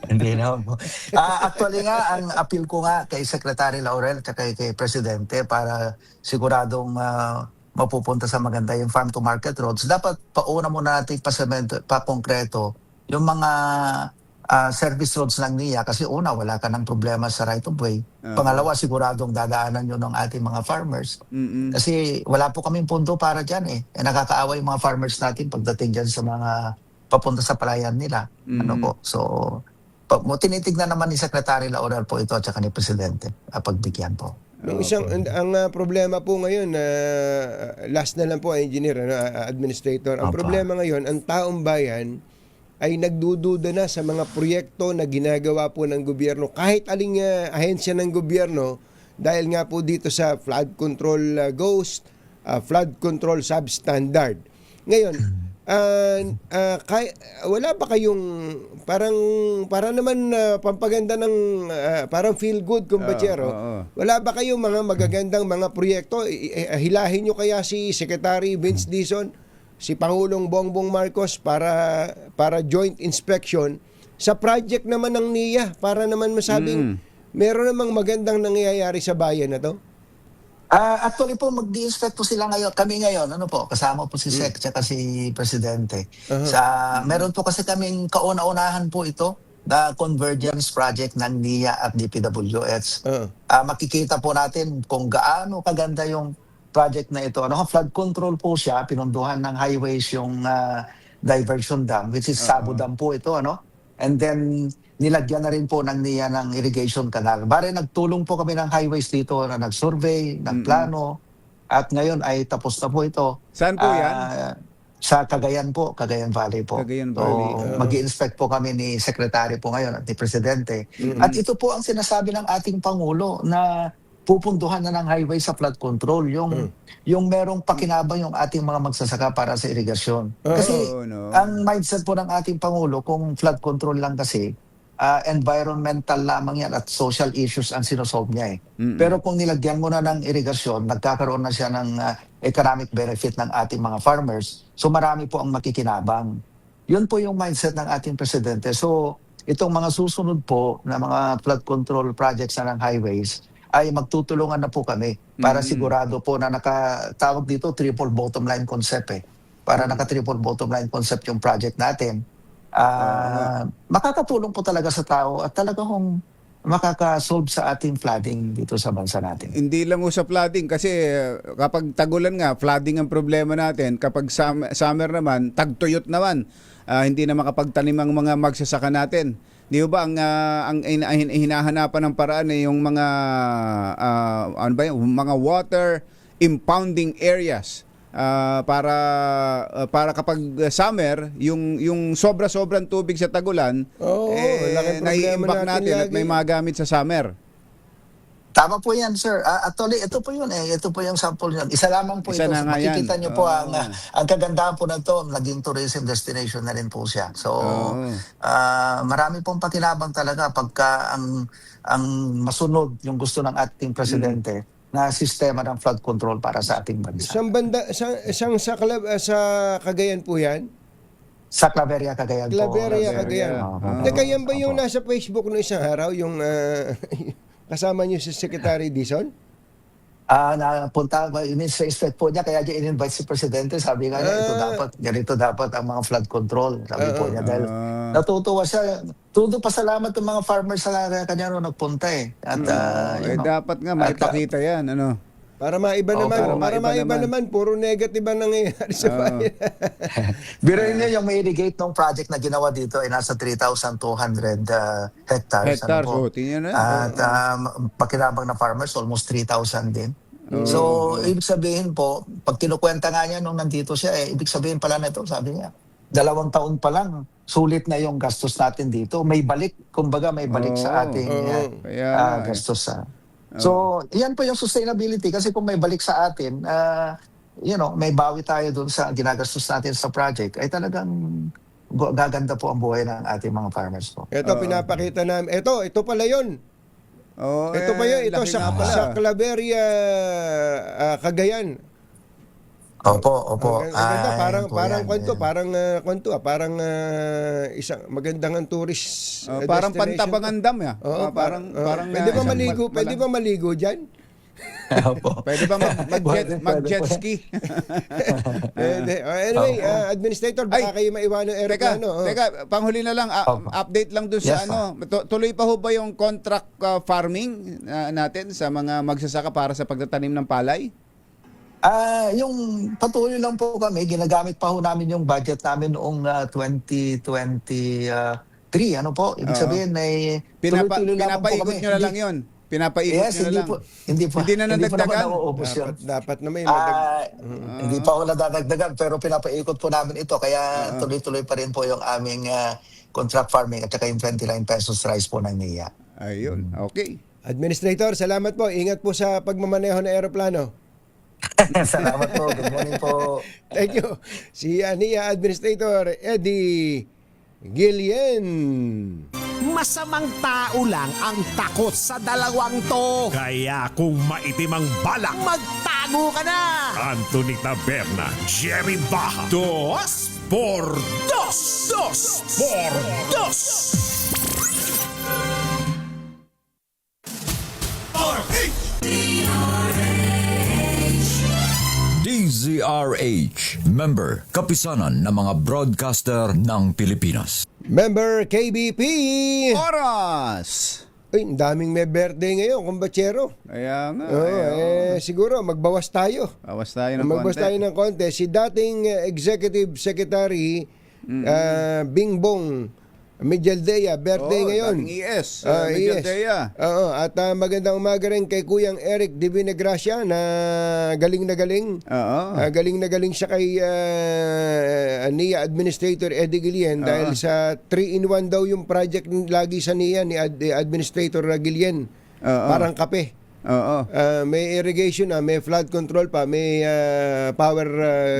Hindi naman po. Actually nga, ang appeal ko nga kay Secretary Laurel at kay Presidente para siguradong mapupunta sa maganda yung farm to market roads, dapat pauna muna natin pa konkreto yung mga service roads ng NIA kasi una, wala ka ng problema sa right of way. Pangalawa, siguradong dadaanan yun ng ating mga farmers. Kasi wala po kaming pondo para dyan . Nakakaawa yung mga farmers natin pagdating dyan sa mga papunta sa palayan nila. So, tinitignan naman ni Secretary Laurel po ito at saka ni Presidente pagbigyan po. Ang problema po ngayon, last na lang po, Engineer, Administrator. Ang problema ngayon, ang taong bayan ay nagdududa na sa mga proyekto na ginagawa po ng gobyerno, kahit aling ahensya ng gobyerno, dahil nga po dito sa flood control ghost, flood control substandard. Ngayon, wala ba kayong para naman pampaganda ng parang feel good kumbachero, wala ba kayong mga magagandang mga proyekto? Hilahin nyo kaya si Secretary Vince Dizon, si Pangulong Bongbong Marcos para joint inspection sa project naman ng NIA para naman masabing meron namang magandang nangyayari sa bayan na to? Actually po, mag-i-inspect po sila ngayon. Kami ngayon, kasama po si Sec at si Presidente. Meron po kasi kaming kauna-unahan po ito na convergence project ng NIA at DPWH. Makikita po natin kung gaano kaganda yung project na ito. Flood control po siya, pinunduhan ng highways yung diversion dam, which is Sabo Dam po ito, ano? And then, nilagyan na rin po ng NIA ng irrigation canal. Bale, nagtulong po kami ng highways dito na nag-survey, nagplano, at ngayon ay tapos na po ito. Saan po yan? Sa Cagayan po, Cagayan Valley po. Cagayan Valley. So, mag-i-inspect po kami ni Secretary po ngayon at ni Presidente. At ito po ang sinasabi ng ating Pangulo na pupunduhan na ng highway sa flood control, yung merong pakinabang yung ating mga magsasaka para sa irigasyon. Kasi ang mindset po ng ating Pangulo, kung flood control lang kasi, environmental lamang yan at social issues ang sinosolve niya eh. Pero kung nilagyan mo na ng irigasyon, nagkakaroon na siya ng economic benefit ng ating mga farmers. So marami po ang makikinabang. Yun po yung mindset ng ating Presidente. So itong mga susunod po na mga flood control projects na ng highways, ay magtutulungan na po kami para sigurado po na nakatawag dito triple bottom line concept eh. Para naka-triple bottom line concept yung project natin. Makakatulong po talaga sa tao at talagang makakasolve sa ating flooding dito sa bansa natin. Hindi lang sa flooding kasi kapag tagulan nga, flooding ang problema natin. Kapag summer naman, tagtuyot naman. Hindi na makapagtanim ang mga magsasaka natin. Di ba ang hinahanapan ng paraan ay yung mga ano ba yun? Mga water impounding areas para kapag summer yung sobra-sobrang tubig sa tagulan nai-impact natin at may magamit sa summer. Tama po yan, sir. Actually, ito po yun eh. Ito po yung sample yun. Isa lamang po Isa ito. na nga Makikita yan. nyo po ang kagandahan po na ito, naging tourism destination na rin po siya. So, marami pong pakinabang talaga pagka ang masunod yung gusto ng ating presidente na sistema ng flood control para sa ating bansa. Isang banda, sa Cagayan po yan? Sa Claveria, Cagayan po. Claveria, Cagayan. Teka, yan ba yung nasa Facebook no isang araw, yung kasama niyo si Secretary Dizon? Napunta, in-inspect po niya, kaya niya in-invite si Presidente. Sabi nga niya, ganito dapat ang mga flood control. Sabi po niya, dahil natutuwa siya. Todo pasalamat ng mga farmers sa kanya nung nagpunta eh. At, Dapat nga maipakita yan. Ano? Para maiba naman, puro negative ang nangyayari sa bayan. Biruin niyo yung may irrigate ng project na ginawa dito ay nasa 3,200 hectares. Hectares, tingnan na. At pakinabang na farmers, almost 3,000 din. So, ibig sabihin po, pag kinukwenta nga niya nung nandito siya, ibig sabihin pala na ito, sabi niya, 2 taon pa lang, sulit na yung gastos natin dito. May balik, kumbaga may balik sa ating gastos. So, yan po yung sustainability kasi kung may balik sa atin, may bawi tayo dun sa ginagastos natin sa project, ay talagang gaganda po ang buhay ng ating mga farmers po. Ito, pinapakita namin. Ito pala yun. Ito pa yun. Ito sa Claveria, Cagayan. Opo. Parang isang magandang tourist parang destination. Pantabangan Dam ya. Parang Pwede ba maligo diyan? Opo. Pwede ba mag-jet ski? Anyway, Administrator, baka kayo maiwan ng aeroplano. Teka, panghuli na lang, update lang dun sa tuloy pa ho ba yung contract farming natin sa mga magsasaka para sa pagtatanim ng palay? Yung patuloy lang po kami, ginagamit pa ho namin yung budget namin noong 2023. Ano po? Ibig sabihin ay tuloy-tuloy lang po kami. Pinapaikot nyo na lang yun? Pinapaikot yes, nyo na lang? Hindi na nadagdagan? Dapat na may hindi pa ako nadadagdagan, pero pinapaikot po namin ito. Kaya tuloy-tuloy pa rin po yung aming contract farming at saka yung 29 pesos rice po ng NIA. Ayun, okay. Administrator, salamat po. Ingat po sa pagmamaneho ng aeroplano. Salamat po. Good morning po. Thank you. Si NIA Administrator Eddie Guillen. Masamang tao lang ang takot sa dalawang to. Kaya kung maitim ang balak, magtago ka na! Anthony Taberna, Jerry Baja. 2 por 2. 2 por 2. DZRH, member, kapisanan ng mga broadcaster ng Pilipinas. Member KBP. Oras! Ay, ang daming may birthday ngayon, kumbachero. Kaya nga. Siguro, magbawas tayo. Bawas tayo ng Magbawas konti. tayo ng konti. Si dating Executive Secretary Bingbong Mijaldea, birthday ngayon. dating ES, ES. Mijaldea. Oo, at magandang umaga rin kay Kuyang Eric Divina Gracia na galing na galing. Oo. Galing na galing siya kay NIA Administrator Eddie Guillen dahil sa 3-in-1 daw yung project lagi sa NIA ni Administrator Guillen. Parang kape. Oo. May irrigation may flood control pa, may power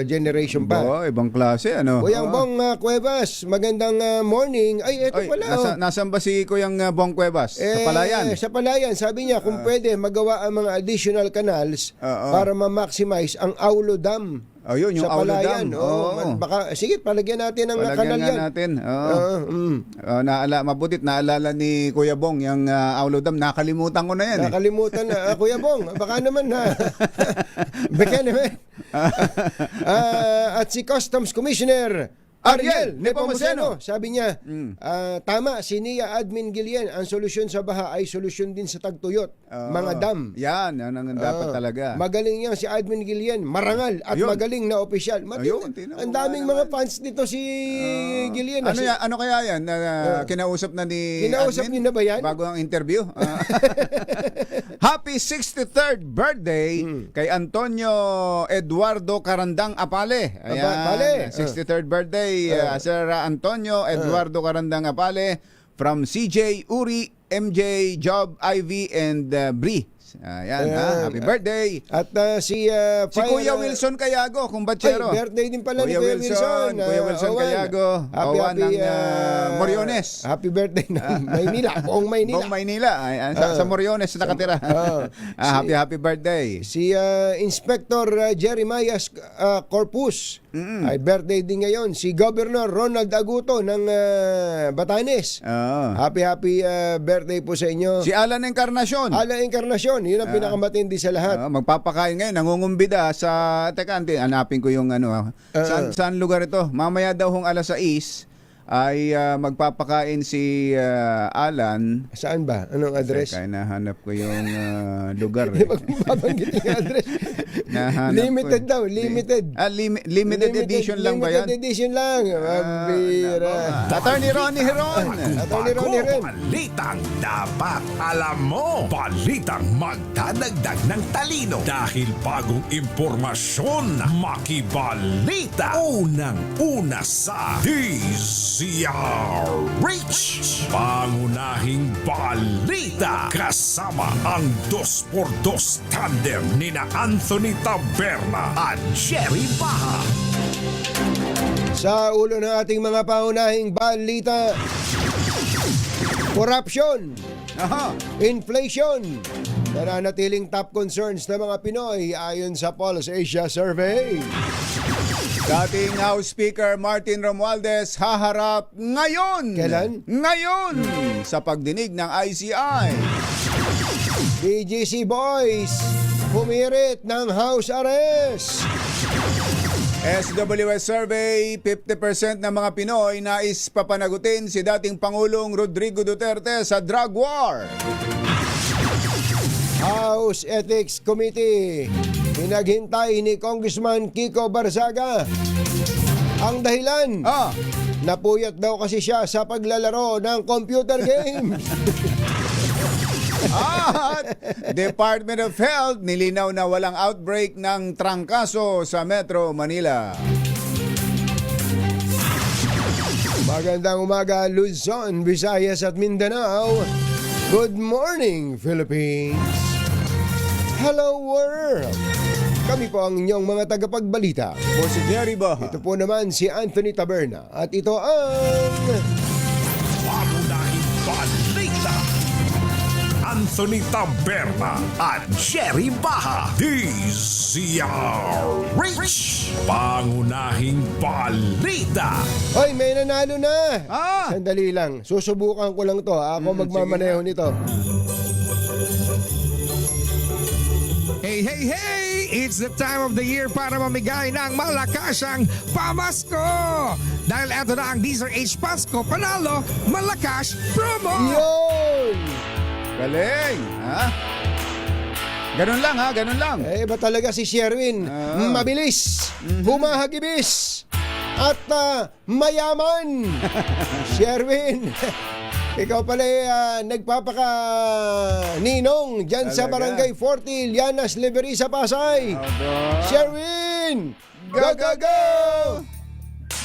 generation pa. Oo, ibang klase, ano? Kuyang Bong Cuevas, magandang morning. Ay, eto Oy, pala. nasan ba si Kuyang Bong Cuevas? Sa Palayan? Sa Palayan. Sabi niya, kung pwede, magawa ang mga additional canals para ma-maximize ang Aulo Dam. Yun, yung sa Aulo Palayan. Dam. Baka, sige, palagyan natin ang kanal yan. natin. Mabutit, naalala ni Kuya Bong, yung Aulo Dam. Nakalimutan ko na yan. Nakalimutan na. Kuya Bong, baka naman na. Baka naman. At si Customs Commissioner Ariel Nepomuceno, sabi niya, tama, si NIA Admin Guillen, ang solusyon sa baha ay solusyon din sa tagtuyot, mga dam. Yan ang dapat talaga. Magaling yan si Admin Guillen, marangal at magaling na opisyal. Ang daming mga fans nito si Guillen. Ano kaya yan? Kinausap na ni Kinausap Admin? niyo na ba yan? Bago ang interview. Happy 63rd birthday kay Antonio Eduardo Carandang Apale. Ayan, Apale. 63rd birthday, Sir Antonio Eduardo Carandang Apale from CJ, Uri, MJ, Job, Ivy, and Bree. Ayan, happy birthday. At si Kuya Wilson Cayago, kumbatsero. birthday din pala ni Kuya Wilson. Kuya Wilson Cayago, Owan ng Moriones. Happy birthday ng Maynila, buong Maynila. Buong Maynila, sa Moriones nakatira. Happy birthday. Si Inspector Jeremiah Corpus, ay birthday din ngayon. Si Governor Ronald Aguto ng Batanes. Happy birthday po sa inyo. Si Alan Encarnacion. Alan Encarnacion, yun ang pinakamatindi sa lahat. Magpapakain ngayon, nangungumbida sa, hanapin ko yung saan lugar ito? Mamaya daw hong alas 6 ay magpapakain si Alan. Saan ba? Anong address? Kaya nahanap ko yung lugar. Mabanggit yung address. Limited daw, limited. Limited edition lang ba yan? Limited edition lang. Mabira. Attorney Ronnie Heron. Balitang dapat alam mo. Balitang magdadagdag ng talino. Dahil bagong impormasyon, makibalita. Unang-una sa DZRH. Pangunahing balita. Kasama ang 2x2 tandem ni na Anthony Taberna at Jerry Baha. Sa ulo ng ating mga pangunahing balita, corruption, inflation, nananatiling top concerns ng mga Pinoy ayon sa Pulse Asia Survey. Dating House Speaker Martin Romualdez haharap ngayon. Kailan? Ngayon sa pagdinig ng ICI. BGC Boys, humirit ng house arrest. SWS Survey, 50% ng mga Pinoy nais papanagutin si dating Pangulong Rodrigo Duterte sa drug war. House Ethics Committee, pinaghintay ni Congressman Kiko Barzaga. Ang dahilan, napuyat daw kasi siya sa paglalaro ng computer games. At Department of Health nilinaw na walang outbreak ng trangkaso sa Metro Manila. Magandang umaga, Luzon, Visayas at Mindanao. Good morning, Philippines. Hello, world. Kami po ang inyong mga tagapagbalita. Po si Jerry Baha. Ito po naman si Anthony Taberna. At ito ang... Pangunahing balita. Anthony Taberna at Jerry Baha. DZRH. Pangunahing balita. Hoy, may nanalo na. Sandali lang. Susubukan ko lang to. Ako magmamaneho nito. Hey, hey, hey! It's the time of the year para mamigay ng malakasang pamasko! Dahil eto na ang DZRH Pasko Panalo Malakas Promo! Yun! Galing, Ganun lang, ganun lang. Ba talaga si Sherwin? Mabilis, humahagibis, at mayaman. Sherwin, ikaw pala nagpapaka-ninong dyan sa Talaga? Barangay 40, Llanas, Liberiza, Pasay. Sherwin, go, go, go!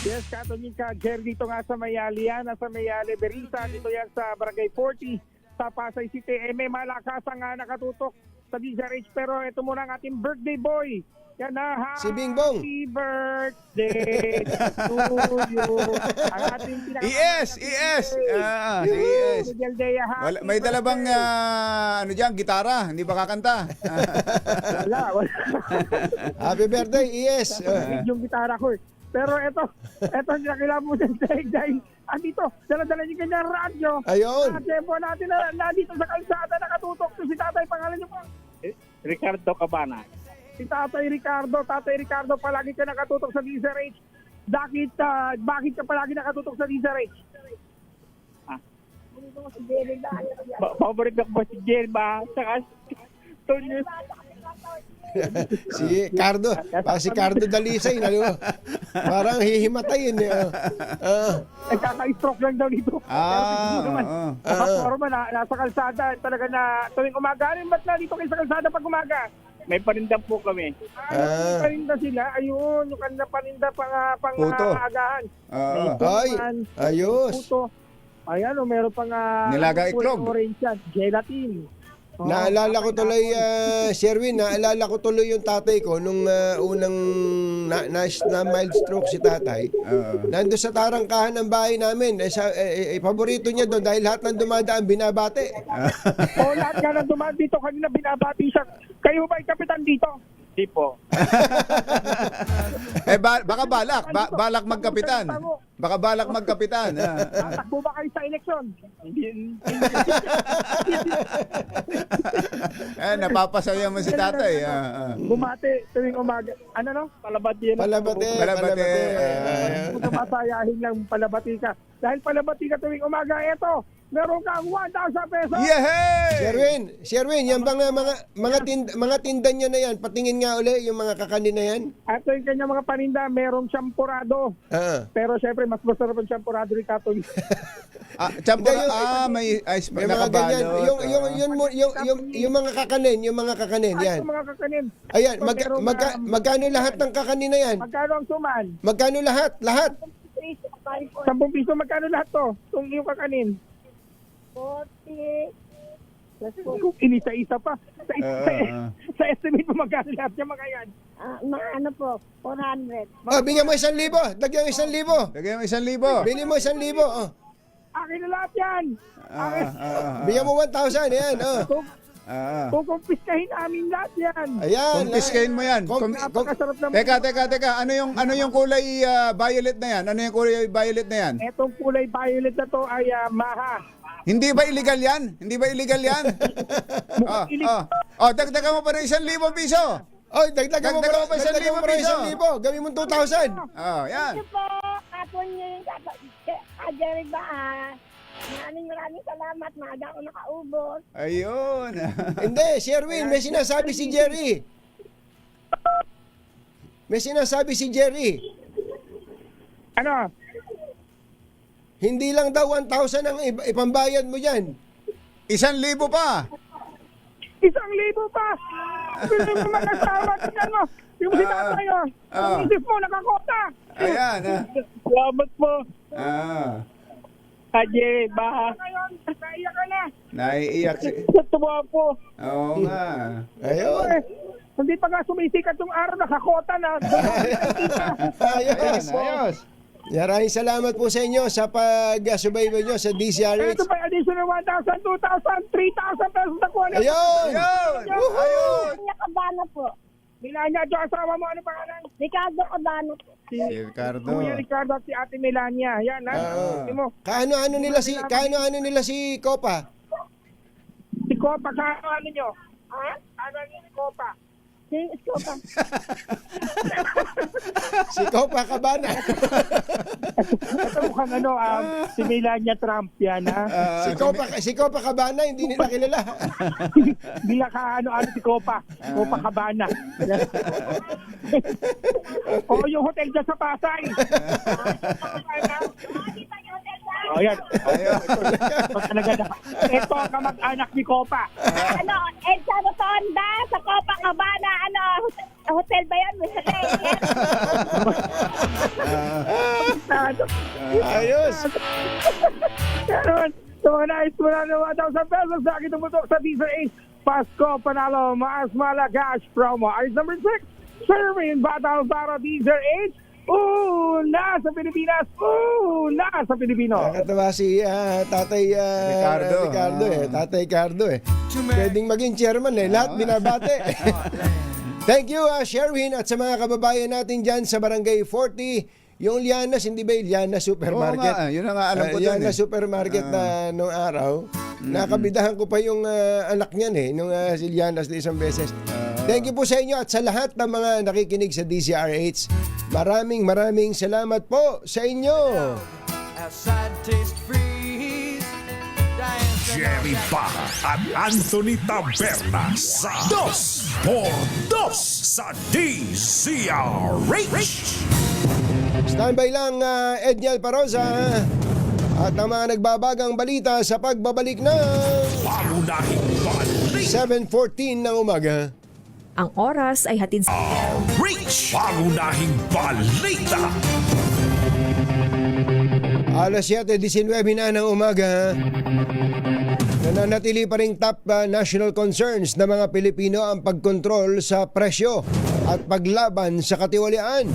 Yes, katunying ka, Jer, dito nga sa Mayalian, sa Mayali, Berisa, dito yan sa Barangay 40, sa Pasay City. May malakas ang nakatutok sa DZRH, pero ito muna ang ating birthday boy. Yan na, Si Bingbong. Happy birthday to you. Ang ating ES! Si ES. Wala, may dala bang gitara? Hindi ba kakanta? Wala. Happy birthday, yes. Yung gitara ko eh. Pero ito nakilala mo dahil andito, dala-dala yung kanyang radyo. Ayun. Tempo natin na nandito sa kalsada, nakatutok to si tatay, pangalan niyo po? Ricardo Cabana. Si Tatay Ricardo, palagi ka nakatutok sa DZRH. Bakit ka palagi nakatutok sa DZRH? Paborito ko si Jerry ba? Saka Tonyo. Si Cardo, si Cardo Dalisay, parang hihimatayin. Nagkaka-stroke lang daw dito. Nasa kalsada, talaga na tuwing umaga. Ba't na dito kayo sa kalsada pag umaga? May parinda po kami. May parinda sila. Ayun, yung kanda parinda pang Puto. agahan. Ay, ayos. Puto. Ayan, meron pang Nilaga iklog. orange yan, gelatin. Naalala ko tuloy, Sherwin, naalala ko tuloy yung tatay ko nung unang na mild stroke si tatay. Nandun sa tarangkahan ng bahay namin. Paborito niya doon dahil lahat ng dumadaan binabate. Lahat nga nang dumaan dito kanina binabati siya. Kayo ba kapitan dito? Di po. Baka balak magkapitan. Baka balak magkapitan. Tatakbo ba kayo sa eleksyon? Napapasaya mo si tatay. Bumate tuwing umaga. Ano no? Palabati. Palabate. Masayahin lang palabati ka. Dahil palabati ka tuwing umaga, eto, meron kang 1,000 pesos. Sherwin, yan bang mga tinda niya na yan, patingin nga uli yung mga kakanin na yan? At yung kanya mga paninda, merong champurado. Pero syempre, mas masarap ang champurado ni Katoy. May mga ganyan. Yung mga kakanin, yan. Yung mga kakanin. Ayan, magkano lahat ng kakanin na yan? Magkano ang suman? Magkano lahat? 10 piso, magkano lahat to? Yung kakanin? 40. Inisa-isa pa. Sa estimate mo magkano lahat yung mga yan? Ano po, 400. Bigyan mo 1,000. Dagyan mo 1,000. Lagyan mo 1,000. Bili mo 1,000. Akin na lahat yan. Bigyan mo 1,000. Ayan. Kukumpiskahin namin lahat yan. Ayan. Kumpiskahin mo yan. Napakasarap naman. Teka. Ano yung kulay violet na yan? Etong kulay violet na to ay maha. Hindi ba illegal yan? Dagdagan mo pa ng 1,000 piso. Dagdagan mo pa 1,000 piso. Gawin mo 2,000. Yan. Ito po, kapon nyo yung Jerry ba maraming salamat, maaga ako nakaubos. Ayun. Hindi, Sherwin, may sinasabi si Jerry. Ano? Hindi lang daw 1,000 ang ipambayad mo yan. 1,000 pa. 1,000 pa! Pili mo magkasama ka dyan mo. Yung sinasa kayo. Ang isip mo, nakakota. Ayan. Salamat po. Jerry, baha. Naiiyak ka na. Naiiyak. Tuwa po. Oo nga. Ayun. Hindi pa nga sumisikat yung araw, nakakota na. Ayos. Maraming salamat po sa inyo sa pag-subaybay nyo sa DZRH. Ito pa additional 1,000, 2,000, 3,000 pesos na kuha. Ayun! Kanya Cabana po. Melania, jo, asawa mo, ano pangalan? Ricardo Cabana po. Si Ricardo. Kuya Ricardo at si Ate Melania. Yan, ha? Kaano nila si Copa? Si Copa, kaano nyo? Ha? Ano nyo si Copa? Si Iskopa. Si Copa Cabana. Ito mukhang si Melania Trump yan, ha? Si Copa Cabana, hindi nila kilala. Hindi na si Copa. Copa Cabana. O yung hotel dyan sa Pasay. O yan. Ito ang kamag-anak ni Copa. Elsa Rotonda sa Copacabana, hotel ba yan? Ayos. So, nice mo na 1,000 pesos sa akin tumutok sa Teaser 8. Pasko Panalo, Mas Malagash promo. Ayos number 6, Serving Battle para Teaser 8. Una sa Pilipinas! Una sa Pilipino! Nakatawa si Tatay Ricardo Tatay Ricardo Pwedeng maging chairman Lahat binabate. Thank you Sherwin at sa mga kababayan natin dyan sa Barangay 40. Yung Lianas, hindi ba yung Lianas Supermarket? Oo nga, yun ang alam ko dun Lianas Supermarket na nung araw. Nakabidahan ko pa yung anak niyan nung si Lianas na isang beses. Thank you po sa inyo at sa lahat ng mga nakikinig sa DZRH. Maraming salamat po sa inyo. Jerry Baja at Anthony Taberna sa 2x2 sa DZRH. Standby lang Edniel Parosa at ang mga nagbabagang balita sa pagbabalik ng Pangunahing balik. 7:14 ng umaga. Ang oras ay hatid sa Reach! Pangunahing balita. Alas 7:19 na ng umaga. Nananatili pa ring top national concerns ng mga Pilipino ang pagkontrol sa presyo at paglaban sa katiwalian.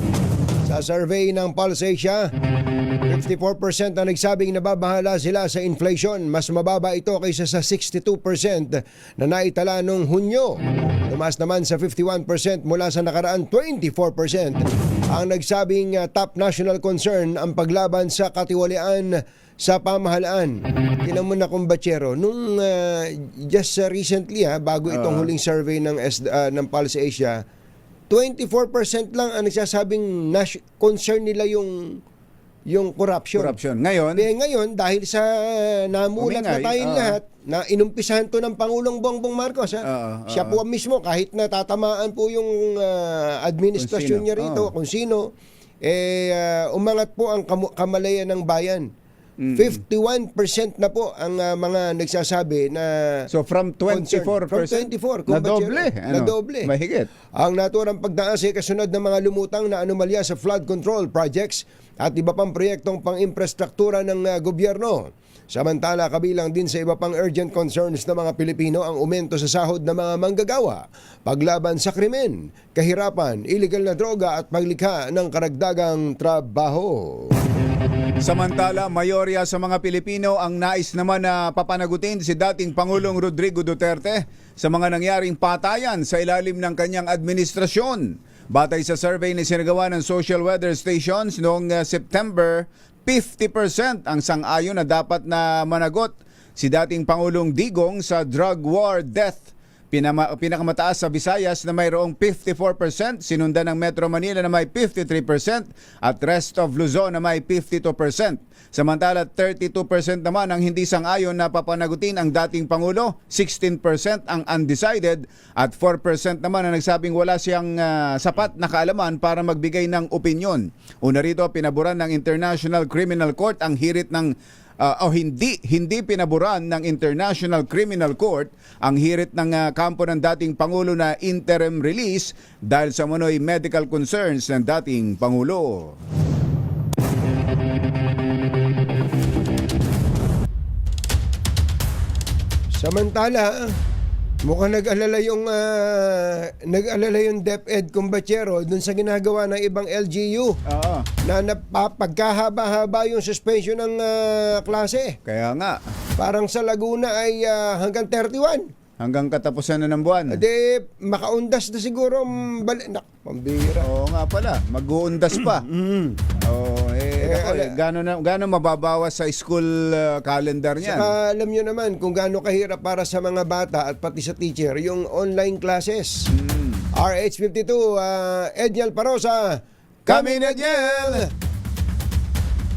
Sa survey ng Pulse Asia, 54% ang nagsabing nababahala sila sa inflation. Mas mababa ito kaysa sa 62% na naitala noong Hunyo. Tumaas naman sa 51% mula sa nakaraan 24%. Ang nagsabing top national concern ang paglaban sa katiwalian sa pamahalaan. Tinan mo na kumbachero, nung just recently bago itong huling survey ng Pulse Asia, 24% lang ang nagsasabing concern nila yung corruption. Ngayon, dahil sa namulat na tayong lahat, na inumpisahan to ng Pangulong Bongbong Marcos. Siya po mismo, kahit natatamaan po yung administrasyon niya rito, kung sino, umangat po ang kamalayan ng bayan. 51% na po ang mga nagsasabi na so from 24%, from 24 na doble, mahigit. Ang naturang pagdaas ay kasunod ng mga lumutang na anomalya sa flood control projects at iba pang proyektong pang-infrastruktura ng gobyerno. Samantala, kabilang din sa iba pang urgent concerns ng mga Pilipino ang aumento sa sahod ng mga manggagawa, paglaban sa krimen, kahirapan, illegal na droga at paglikha ng karagdagang trabaho. Samantala, mayorya sa mga Pilipino ang nais naman na papanagutin si dating Pangulong Rodrigo Duterte sa mga nangyaring patayan sa ilalim ng kanyang administrasyon. Batay sa survey na sinagawa ng Social Weather Stations noong September, 50% ang sang-ayon na dapat na managot si dating Pangulong Digong sa drug war death. Pinakamataas sa Visayas na mayroong 54%, sinundan ng Metro Manila na may 53% at rest of Luzon na may 52%. Samantala 32% naman ang hindi sang-ayon na papanagutin ang dating Pangulo, 16% ang undecided at 4% naman ang nagsabing wala siyang sapat na kaalaman para magbigay ng opinyon. Una rito, pinaburan ng International Criminal Court ang hirit ng hindi pinaburan ng International Criminal Court ang hirit ng kampo ng dating Pangulo na interim release dahil sa manoy medical concerns ng dating Pangulo. Samantala, mukhang nag-alala yung DepEd kumbachero dun sa ginagawa ng ibang LGU. Na napapagkahaba-haba yung suspension ng klase. Kaya nga. Parang sa Laguna ay hanggang 31. Hanggang katapusan na ng buwan. Di, makaundas na siguro. Pambira. Oo nga pala, mag-uundas pa. Gano'n mababawas sa school calendar niyan? Saka alam nyo naman kung gaano kahirap para sa mga bata at pati sa teacher yung online classes. RH52, Edniel Parosa. Kami na Edniel!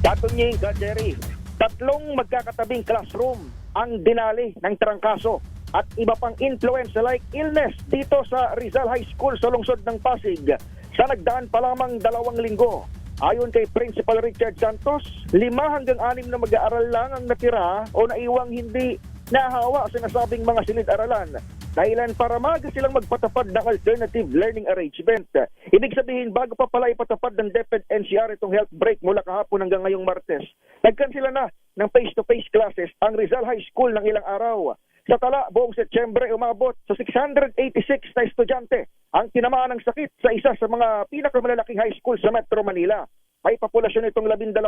Katunying ka, Jerry. 3 magkakatabing classroom ang dinali ng trangkaso at iba pang influenza-like illness dito sa Rizal High School sa lungsod ng Pasig sa nagdaan pa lamang 2 linggo. Ayon kay Principal Richard Santos, 5 hanggang 6 na mag-aaral lang ang natira o naiwang hindi nahawa sa nasabing mga silid-aralan. Dahilan para maaga silang magpatupad ng alternative learning arrangement. Ibig sabihin, bago pa pala ipatupad ng DepEd NCR itong health break mula kahapon hanggang ngayong Martes, nagkansila na ng face-to-face classes ang Rizal High School ng ilang araw. Sa tala, buong Setyembre umabot sa 686 na estudyante ang tinamaan ng sakit sa isa sa mga pinakamalalaking high school sa Metro Manila. May populasyon itong 12,000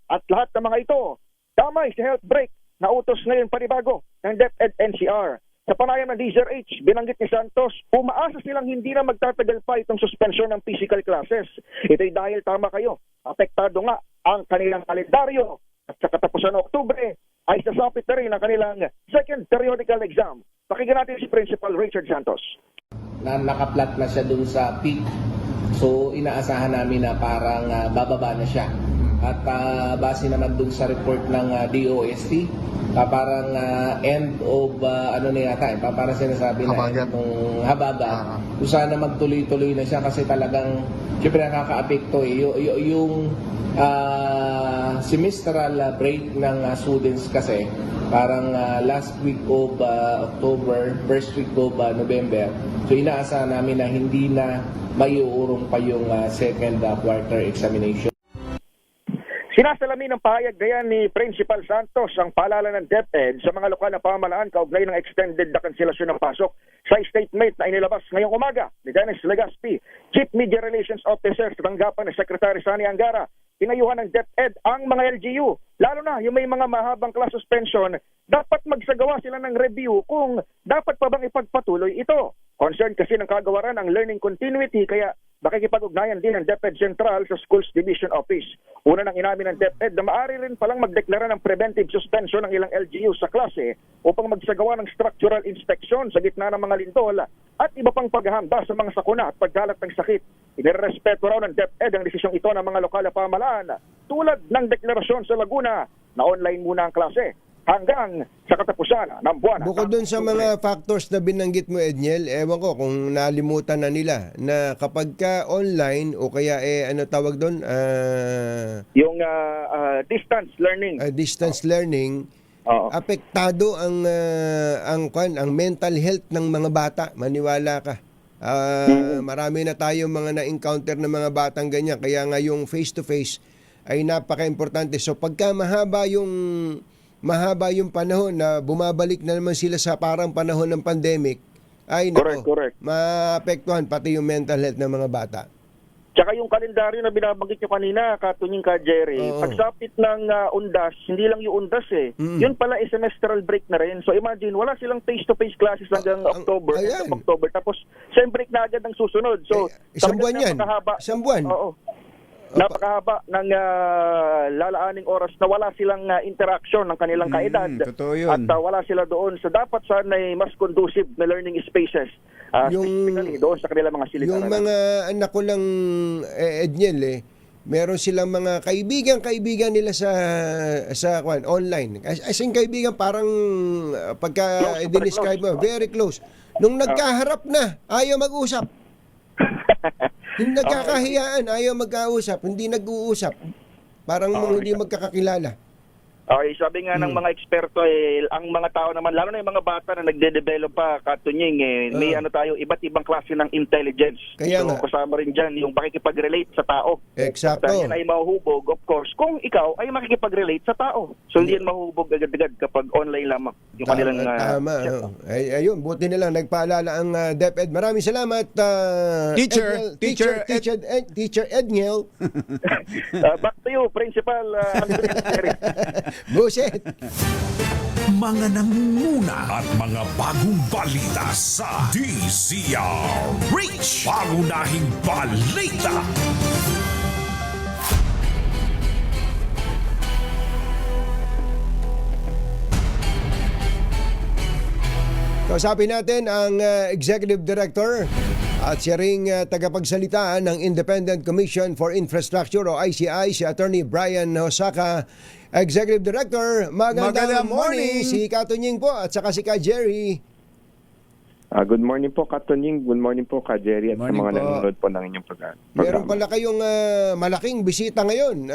at lahat ng mga ito damay sa health break na utos ngayon panibago ng DepEd NCR. Sa panayam ng DZRH, binanggit ni Santos, umaasa silang hindi na magtatagal pa itong suspensyon ng physical classes. Ito'y dahil tama kayo, apektado nga ang kanilang kalendaryo at sa katapusan ng Oktubre ay sasapit na rin ang kanilang second periodical exam. Pakinggan natin si Principal Richard Santos. Nakaplat na siya dun sa peak, so inaasahan namin na parang bababa na siya. At base naman dun sa report ng DOST, parang end of parang sinasabi na itong hababa. Kung sana magtuloy-tuloy na siya kasi talagang syempre nakaka-apekto yung semestral break ng students kasi parang last week of October, first week of November. So inaasahan namin na hindi na maiuurong pa yung second quarter examination. Sinasalamin ng pahayag gayan ni Principal Santos ang paalala ng DepEd sa mga lokal na pamahalaan kaugnay ng extended na kanselasyon ng pasok sa statement na inilabas ngayong umaga ni Dennis Legaspi, Chief Media Relations Officer sa tanggapan ni Secretary Sani Angara. Pinayuhan ng DepEd ang mga LGU, lalo na yung may mga mahabang class suspension, dapat magsagawa sila ng review kung dapat pa bang ipagpatuloy ito. Concerned kasi ng kagawaran ang learning continuity kaya makikipag-ugnayan din ng DepEd Central sa Schools Division Office. Una nang inamin ng DepEd na maaari rin palang magdeklara ng preventive suspension ng ilang LGU sa klase upang magsagawa ng structural inspection sa gitna ng mga lindol at iba pang paghahanda sa mga sakuna at paggalat ng sakit. Inirespeto raw ng DepEd ang desisyong ito ng mga lokal na pamahalaan tulad ng deklarasyon sa Laguna na online muna ang klase hanggang sa katapusan ng buwan. Bukod dun sa mga factors na binanggit mo, Edniel, ewan ko kung nalimutan na nila na kapag ka online o kaya ano tawag doon? Yung distance learning. Distance learning, apektado ang mental health ng mga bata, maniwala ka. Marami na tayo mga na-encounter na mga batang ganyan, kaya nga yung face-to-face ay napaka-importante. So pagka mahaba yung panahon na bumabalik na naman sila sa parang panahon ng pandemic, ay nako, correct. maapektuhan pati yung mental health ng mga bata. Tsaka yung kalendaryo na binabanggit nyo kanina, Katunying ka, Jerry, pagsapit ng undas, hindi lang yung undas yun pala semestral break na rin. So imagine, wala silang face-to-face classes hanggang October, tapos same break na agad ang susunod. So, isang buwan yan. Isang buwan. Oo. Napakahaba ng lalaaning oras na wala silang interaction ng kanilang kaedad. Totoo yun. At wala sila doon sa dapat sana ay mas conducive na learning spaces. Specifically doon sa kanilang mga silid-aralan. Yung mga anak ko lang, Edniel, meron silang mga kaibigan nila sa online. As in kaibigan, parang pagka i-describe mo, very close. Nung nagkaharap na, ayaw mag-usap. Yung nagkakahiyaan, ayaw magkausap, hindi nag-uusap. Parang hindi magkakakilala. Okay, sabi nga ng mga eksperto, ang mga tao naman, lalo na yung mga bata na nagde-develop pa, Katunying, may tayo, iba't ibang klase ng intelligence. Kaya so, kasama rin dyan yung pakikipag-relate sa tao. Exacto. Dahil yan ay mahuhubog, of course, kung ikaw ay makikipag-relate sa tao. So, hindi yan mahuhubog agad-agad kapag online lamang. Yung kanilang... Tama. Ayun, buti na lang, nagpaalala ang DepEd. Maraming salamat, Teacher Edniel. Back to you, Principal Andres. Buset! Mga nangunguna at mga bagong balita sa DZRH. Pangunahing balita. Kausapin natin ang Executive Director At siya ring tagapagsalita ng Independent Commission for Infrastructure o ICI, si Attorney Brian Hosaka, Executive Director. Magandang morning. Si Katunying po at saka si Ka Jerry. Good morning po, Katunying. Good morning po, Ka Jerry, at sa mga nanonood po ng inyong programa. Meron pala kayong malaking bisita ngayon.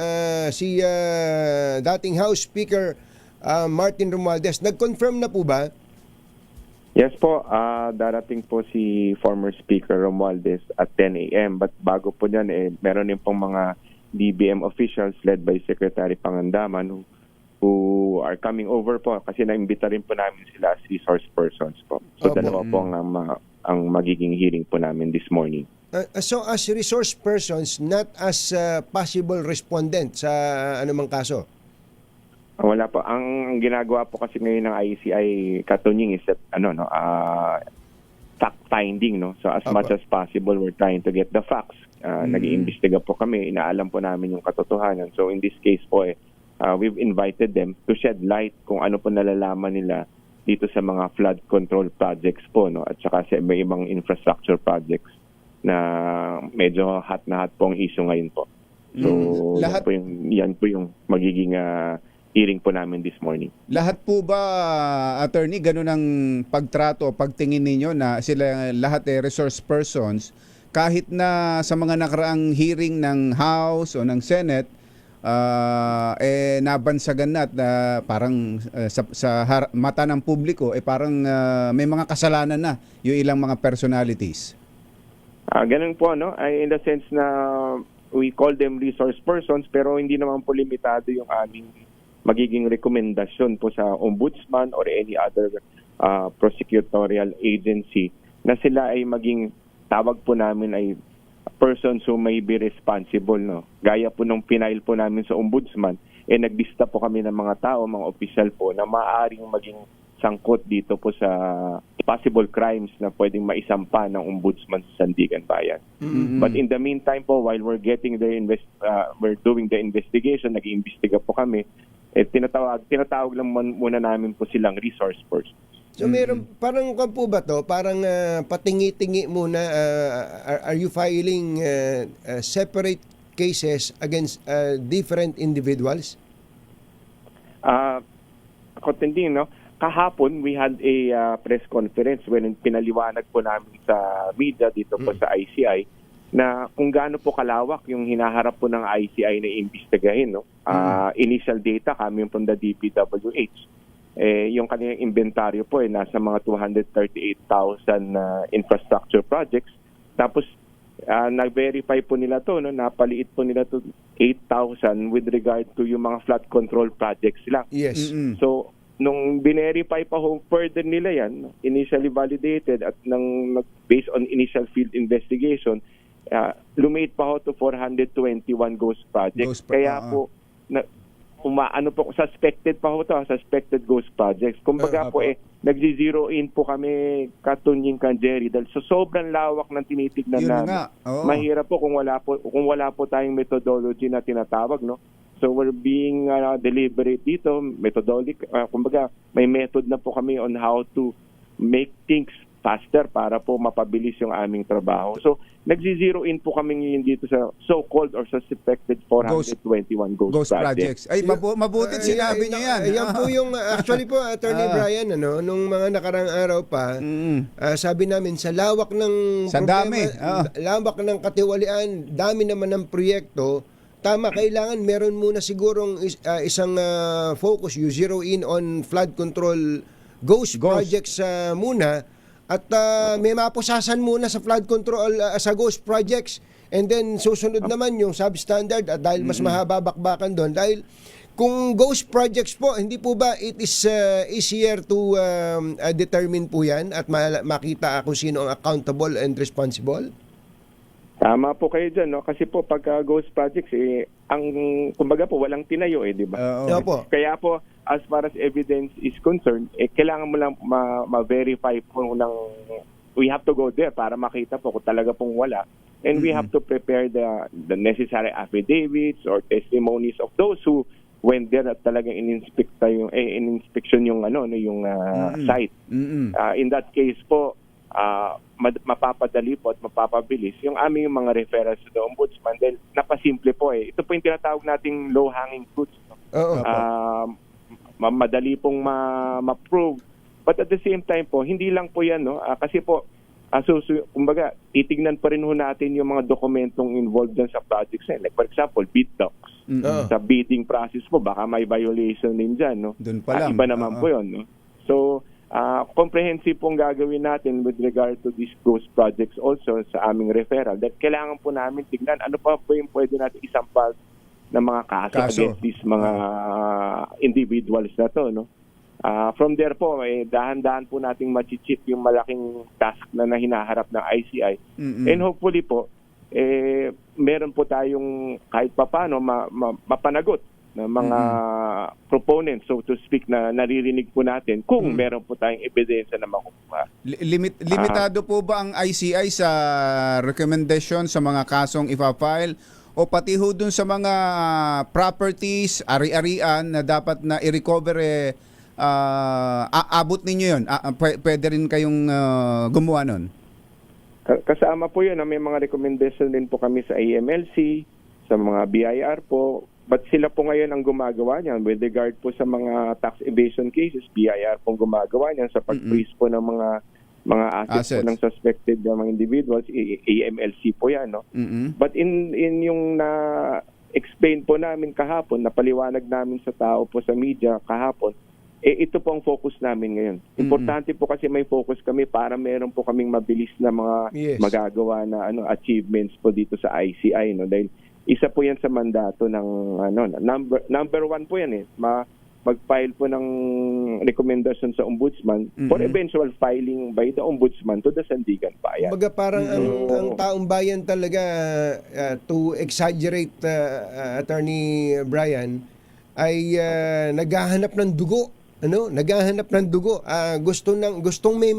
Si dating House Speaker Martin Romualdez. Nag-confirm na po ba? Yes po, darating po si former Speaker Romualdez at 10 a.m. But bago po yan, meron din pong mga DBM officials led by Secretary Pangandaman who are coming over po kasi naimbita rin po namin sila as resource persons po. So dalawa po ang magiging hearing po namin this morning. So as resource persons, not as possible respondent sa anumang kaso? Wala po. Ang ginagawa po kasi ngayon ng ICI Katunying is that fact finding, no. So as much as possible we're trying to get the facts. Nag-iimbestiga po kami, inaalam po namin yung katotohanan. So in this case po we've invited them to shed light kung ano po nalalaman nila dito sa mga flood control projects po, no, at saka sa may ibang infrastructure projects na medyo hot na hot po ang issue ngayon po. So yan po yung magiging hearing po namin this morning. Lahat po ba, attorney, ganun ang pagtrato o pagtingin ninyo na sila lahat resource persons kahit na sa mga nakaraang hearing ng House o ng Senate nabansagan na at parang sa mata ng publiko parang may mga kasalanan na yung ilang mga personalities? Ganun po, no? In the sense na we call them resource persons pero hindi naman po limitado yung aming magiging rekomendasyon po sa ombudsman or any other prosecutorial agency na sila ay maging tawag po namin ay persons who may be responsible, no. Gaya po nung pinail po namin sa ombudsman, naglista po kami ng mga tao, mga opisyal po na maaaring maging sangkot dito po sa possible crimes na pwedeng maisampa ng ombudsman sa Sandigan Bayan. But in the meantime po, while we're getting we're doing the investigation, nag-iimbestiga po kami, tinatawag lang muna namin po silang resource persons. So meron parang po ba to? Parang patingi-tingi muna, are you filing separate cases against different individuals? Kontending, no? Kahapon we had a press conference when pinaliwanag po namin sa media dito po sa ICI na kung gaano po kalawak yung hinaharap po ng ICI na imbestigahin, no? Initial data coming from the DPWH. Yung kanilang inventaryo po nasa mga 238,000 infrastructure projects. Tapos nag-verify po nila to, no? Napaliit po nila to 8,000 with regard to yung mga flood control projects lang. Yes. So nung binerify pa ho further nila yan, initially validated at based on initial field investigation, lumate pa ho to 421 ghost projects. Kaya po suspected pa ho to, suspected ghost projects. Kumbaga po nagzi-zero in po kami Katunying, Jerry, dahil so sobrang lawak ng tinitignan namin. Mahirap po kung wala po tayong methodology na tinatawag, no. So we're being deliberate dito, methodologic, kumbaga may method na po kami on how to make things faster para po mapabilis yung aming trabaho. So nagzi-zero in po kami ngayon dito sa so-called or suspected 421 ghost projects. Ay, mabuti sinabi niyo yan. Yan po yung, actually po, Attorney Brian, nung mga nakarang araw pa, sabi namin, sa lawak ng problema, lawak ng katiwalian, dami naman ng proyekto, tama, kailangan meron muna sigurong isang focus, you zero in on flood control ghost projects muna. At may mapusasan muna sa flood control sa ghost projects, and then susunod naman yung substandard at dahil mas mahaba bakbakan doon. Dahil kung ghost projects po, hindi po ba it is easier to determine po yan at makita kung sino ang accountable and responsible? Tama po kayo dyan, no? Kasi po pagka ghost projects, kumbaga po walang tinayo, di ba? Kaya po, as far as evidence is concerned, kailangan mo lang ma-verify po lang, we have to go there para makita po kung talaga pong wala. And we have to prepare the necessary affidavits or testimonies of those who went there at talagang in-inspection yung site. In that case po, mapapadali po at mapapabilis yung aming mga referrals to the Ombudsman dahil napasimple po eh. Ito po yung tinatawag nating low-hanging fruits. No? Madali pong ma-prove. But at the same time po, hindi lang po yan, no? Kasi po, kumbaga, titignan pa rin ho natin yung mga dokumentong involved dyan sa projects na. Like for example, bid docs. Sa bidding process po, baka may violation din dyan, no? Doon pa lang. Iba naman po yun, no? So, comprehensive pong gagawin natin with regard to these ghost projects also sa aming referral. That kailangan po namin tignan ano pa po yung pwede natin isampal ng mga kaso against these mga individuals na to, no? From there po, dahan-dahan po nating machichip yung malaking task na hinaharap ng ICI. And hopefully po, meron po tayong kahit papano mapanagot ng mga proponents, so to speak, na naririnig po natin kung meron po tayong ebidensya na makukuha. Limitado po ba ang ICI sa recommendation sa mga kasong ipa-file o pati ho dun sa mga properties, ari-arian na dapat na i-recover abot ninyo yun? Pwede rin kayong gumawa nun? Kasama po yun, may mga recommendation din po kami sa AMLC, sa mga BIR po. But sila po ngayon ang gumagawa niyan with regard po sa mga tax evasion cases. BIR pong gumagawa niyan sa pag-freeze po ng mga assets po ng suspected mga individuals. AMLC po yan, no? But in yung na-explain po namin kahapon, napaliwanag namin sa tao po sa media kahapon, ito po ang focus namin ngayon. Importante po kasi may focus kami para meron po kaming mabilis na mga magagawa na achievements po dito sa ICI, no? Dahil isa po yan sa mandato ng number one po yan mag-file po ng recommendation sa ombudsman for eventual filing by the ombudsman to the Sandigan Bayan. Baga parang ang taong bayan talaga, to exaggerate, Attorney Brian, ay naghahanap ng dugo. Naghahanap ng dugo. Gustong may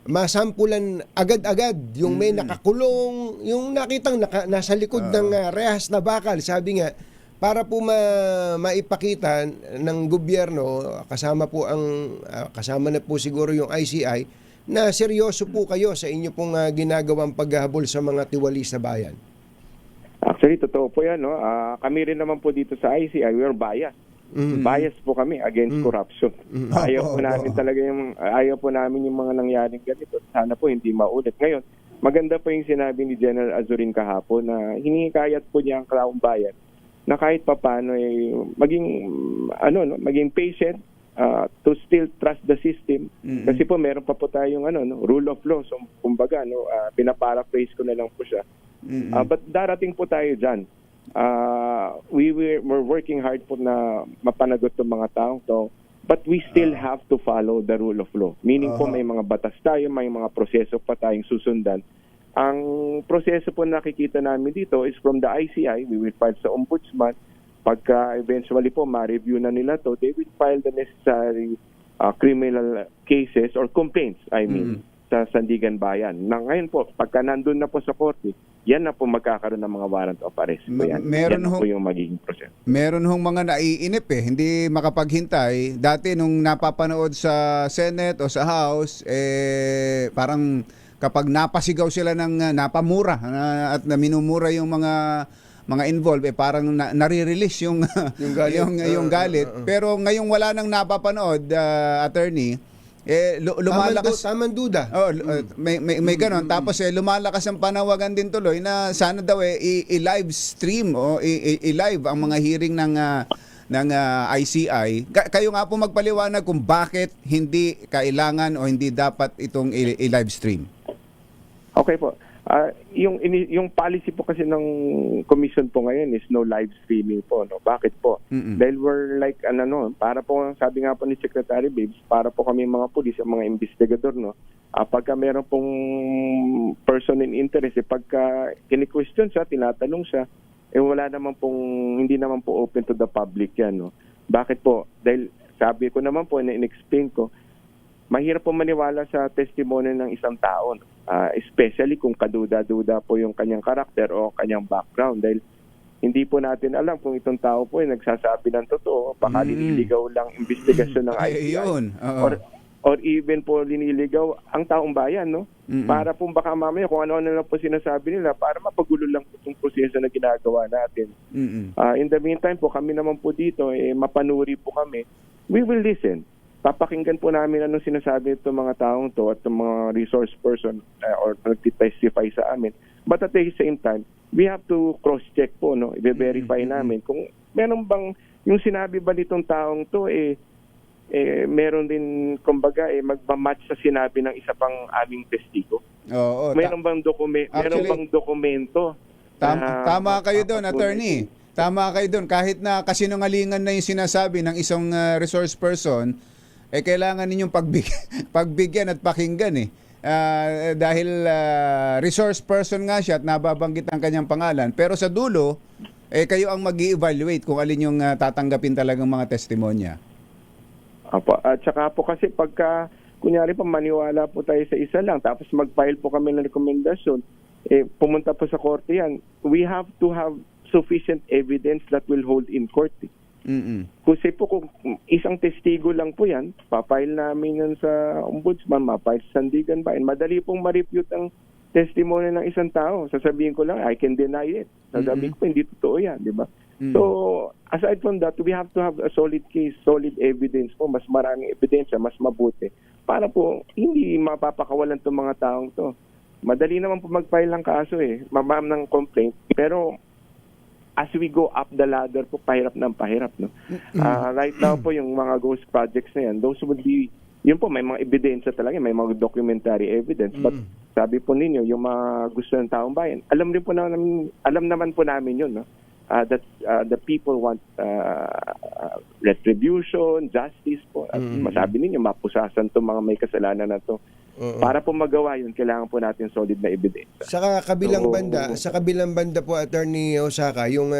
masampulan agad-agad yung may nakakulong, yung nakitang nasa likod ng rehas na bakal. Sabi nga, para po maipakita ng gobyerno, kasama na po siguro yung ICI, na seryoso po kayo sa inyo pong ginagawang paghahabol sa mga tiwalis na bayan. Actually, totoo po yan, no? Kami rin naman po dito sa ICI, we are biased. Bias po kami against corruption. Ayaw po namin yung mga nangyaring ganito. Sana po hindi maulit. Ngayon, maganda po yung sinabi ni General Azurin kahapon na hinihikayat po niya ang Crown Bayan na kahit papaano maging patient, to still trust the system. Kasi po meron pa po tayong rule of law. So, kumbaga, pinaparaphrase ko na lang po siya. But darating po tayo dyan. We're working hard po na mapanagot ng mga taong to, but we still have to follow the rule of law. Meaning po may mga batas tayo, may mga proseso pa tayong susundan. Ang proseso po nakikita namin dito is from the ICI, we will file sa ombudsman. Pagka eventually po ma-review na nila to, they will file the necessary criminal cases or complaints, sa Sandigan Bayan. Ngayon po, pagka nandun na po sa korte, yan na po magkakaroon ng mga warrant of arrest. Yan na po yung magiging proseso. Meron hong mga naiinip hindi makapaghintay. Dati nung napapanood sa Senate o sa House, parang kapag napasigaw sila ng napamura at minumura yung mga involved, parang nare-release yung galit. Pero ngayong wala nang napapanood, attorney, lumalakas tamang duda. May ganon. Tapos lumalakas ang panawagan din tuloy na sana daw i-live stream o i-live ang mga hearing ng ICI. Kayo nga po magpaliwanag kung bakit hindi kailangan o hindi dapat itong i-live stream. Okay po. Yung policy po kasi ng commission po ngayon is no live streaming po, no. Bakit po? Dahil we're like para po, sabi nga po ni Secretary Babes, para po kami mga pulis, mga investigador, no. Pagka meron pong person in interest, pagka kini-question siya, tinatanong siya, hindi naman po open to the public yan, no. Bakit po? Dahil sabi ko naman po, in-explain ko, mahirap po maniwala sa testimony ng isang tao, no? Especially kung kaduda-duda po yung kanyang karakter o kanyang background, dahil hindi po natin alam kung itong tao po ay nagsasabi ng totoo, baka nililigaw lang investigasyon ng ICI or even po liniligaw ang taong bayan, no? Para po baka mamaya kung ano-ano lang po sinasabi nila para mapagulo lang po itong proseso na ginagawa natin. In the meantime po, kami naman po dito, mapanuri po kami. We will listen. Papakinggan po namin anong sinasabi itong mga taong to at itong mga resource person or nagtitestify sa amin. But at the same time, we have to cross-check po, no? I-verify namin kung meron bang yung sinabi ba nitong taong to meron din kumbaga magma-match sa sinabi ng isa pang aming testigo. Oo. Meron bang dokumento? Tama kayo doon, attorney. Tama kayo doon. Kahit na kasinungalingan na yung sinasabi ng isang resource person, kailangan ninyong pagbigyan at pakinggan dahil resource person nga siya at nababanggit ang kanyang pangalan. Pero sa dulo, kayo ang mag-i-evaluate kung alin yung tatanggapin talagang mga testimonya. Apo, at saka po kasi pagka, kunyari pa maniwala po tayo sa isa lang, tapos mag-file po kami ng rekomendasyon, pumunta po sa korte yan, we have to have sufficient evidence that will hold in court. Kasi po kung isang testigo lang po yan, papile namin yan sa ombudsman, mapile sa Sandigan Bayan. Madali pong ma-refute ang testimony ng isang tao. Sasabihin ko lang, I can deny it. Sasabihin ko, hindi totoo yan, di ba? So, aside from that, we have to have a solid case, solid evidence po, mas maraming ebidensya, mas mabuti. Para po, hindi mapapakawalan itong mga taong to. Madali naman po mag-file ng kaso mamam ng complaint. Pero, as we go up the ladder po, pahirap ng pahirap, no? Right now po, yung mga ghost projects na yan, those would be, yun po, may mga ebidensya talaga, may mga documentary evidence. But sabi po ninyo, yung mga gusto ng taong bayan, alam naman po namin yun, no? That the people want retribution, justice po. At masabi ninyo, mapusasan itong mga may kasalanan na to. Para po magawa yun, kailangan po natin solid na ebidensya. Sa kabilang banda po, Attorney Osaka, yung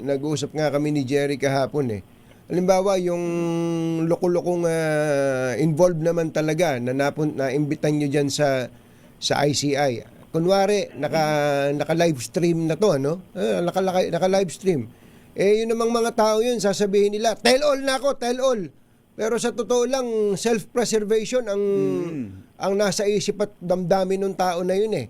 nag-uusap nga kami ni Jerry kahapon Halimbawa, yung loko-lokong involved naman talaga na naimbitan nyo dyan sa ICI. Kunwari, naka-live stream na to, ano? Naka-live stream. Yun namang mga tao yun, sasabihin nila, tell all na ako, tell all. Pero sa totoo lang, self-preservation ang nasa isip at damdamin ng tao na yun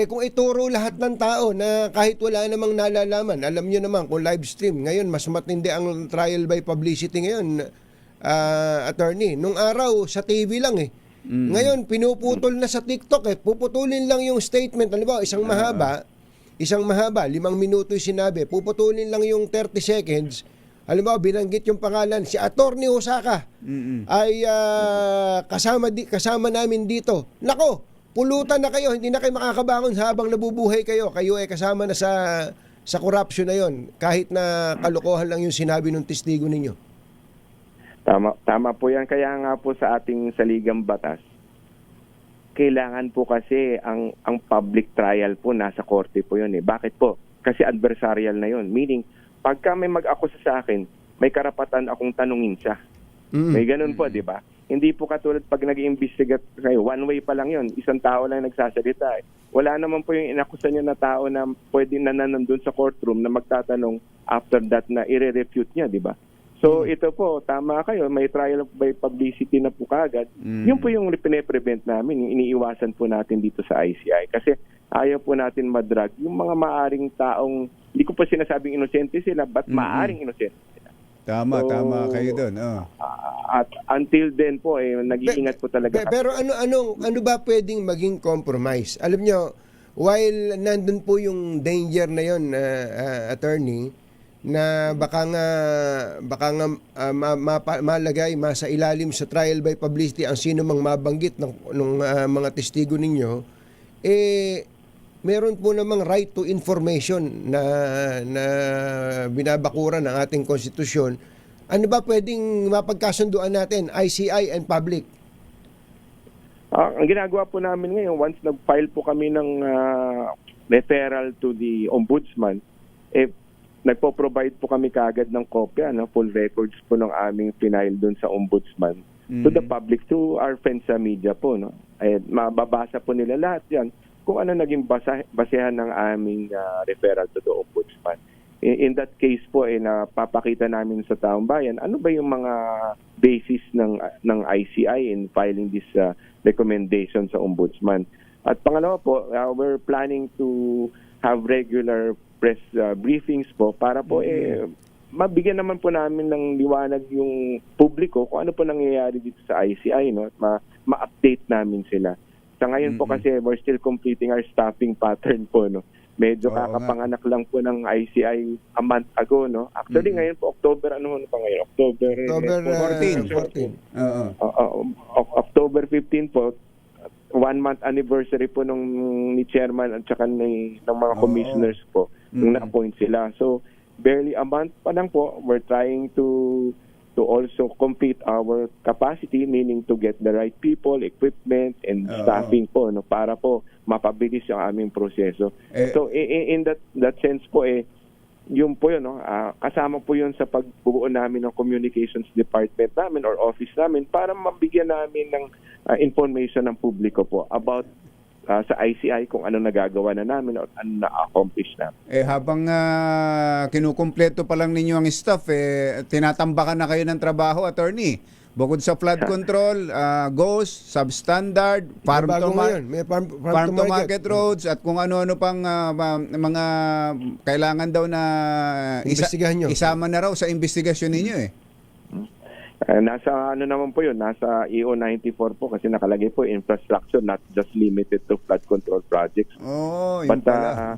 kung ituro lahat ng tao na kahit wala namang nalalaman, alam nyo naman kung live stream, ngayon mas matindi ang trial by publicity ngayon, attorney. Nung araw, sa TV lang Ngayon, pinuputol na sa TikTok puputulin lang yung statement. Halimbawa, isang mahaba, 5 minuto yung sinabi, puputulin lang yung 30 seconds. Halimbawa, binanggit yung pangalan, si Attorney Osaka ay kasama namin dito. Nako, pulutan na kayo, hindi na kayo makakabangon habang nabubuhay kayo. Kayo ay kasama na sa corruption na yon, kahit na kalokohan lang yung sinabi ng testigo ninyo. Tama po yan. Kaya nga po sa ating saligang batas, kailangan po kasi ang public trial po nasa korte po yun Bakit po? Kasi adversarial na yun. Meaning, pagka may mag-akusa sa akin, may karapatan akong tanungin siya. May ganun po, di ba? Hindi po katulad pag nag-iimbestigat kayo, one way pa lang yun. Isang tao lang nagsasalita. Wala naman po yung inakusa niya na tao na pwede na nandun sa courtroom na magtatanong after that na i-refute niya, di ba? So ito po, tama kayo, may trial by publicity na po kagad. Yun po yung pine-prevent namin, yung iniiwasan po natin dito sa ICI. Kasi ayaw po natin madrag yung mga maaring taong, hindi ko pa sinasabing inosente sila, but maaring inosente sila. Tama kayo doon. At until then po, nag-iingat po talaga. Pero ano ba pwedeng maging compromise? Alam nyo, while nandun po yung danger na yon, attorney, na baka nga malagay masa ilalim sa trial by publicity ang sino mang mabanggit ng mga testigo ninyo, meron po namang right to information na binabakuran ng ating konstitusyon. Ano ba pwedeng mapagkasunduan natin, ICI and public? Ang ginagawa po namin ngayon, once nag-file po kami ng referral to the ombudsman, nagpo-provide po kami kaagad ng kopya, full records po ng aming final doon sa ombudsman to the public, to our friends sa media po. Mababasa po nila lahat yan kung ano naging basehan ng aming referral to the ombudsman. In that case po, napapakita namin sa taong bayan, ano ba yung mga basis ng ICI in filing this recommendation sa Ombudsman. At pangalawa po, we're planning to have regular press briefings po para po mabigyan naman po namin ng liwanag yung publiko kung ano po nangyayari dito sa ICI, no? At ma-update namin sila. Sa ngayon po kasi we're still completing our staffing pattern po, no. Medyo kakapanganak lang po ng ICI a month ago, no. Actually ngayon po October October 14. October 15 po, 1 month anniversary po ni chairman at saka ng mga commissioners po nung na-appoint sila. So barely a month pa lang po, we're trying to also complete our capacity, meaning to get the right people, equipment, and staffing po, no, para po mapabilis yung aming proseso. So in that sense po, yun po yun, no, kasama po yun sa pagbubuo namin ng communications department namin or office namin para mabigyan namin ng information ng publiko po about sa ICI kung ano nagagawa na namin o ano na-accomplish na. Habang kinukumpleto pa lang ninyo ang staff, tinatambakan na kayo ng trabaho, attorney. Bukod sa flood control, ghost, substandard, farm to market roads, at kung ano-ano pang mga kailangan daw na isama na raw sa investigasyon ninyo Nasa naman po yun, nasa EO 94 po kasi nakalagay po infrastructure, not just limited to flood control projects. Yun pala.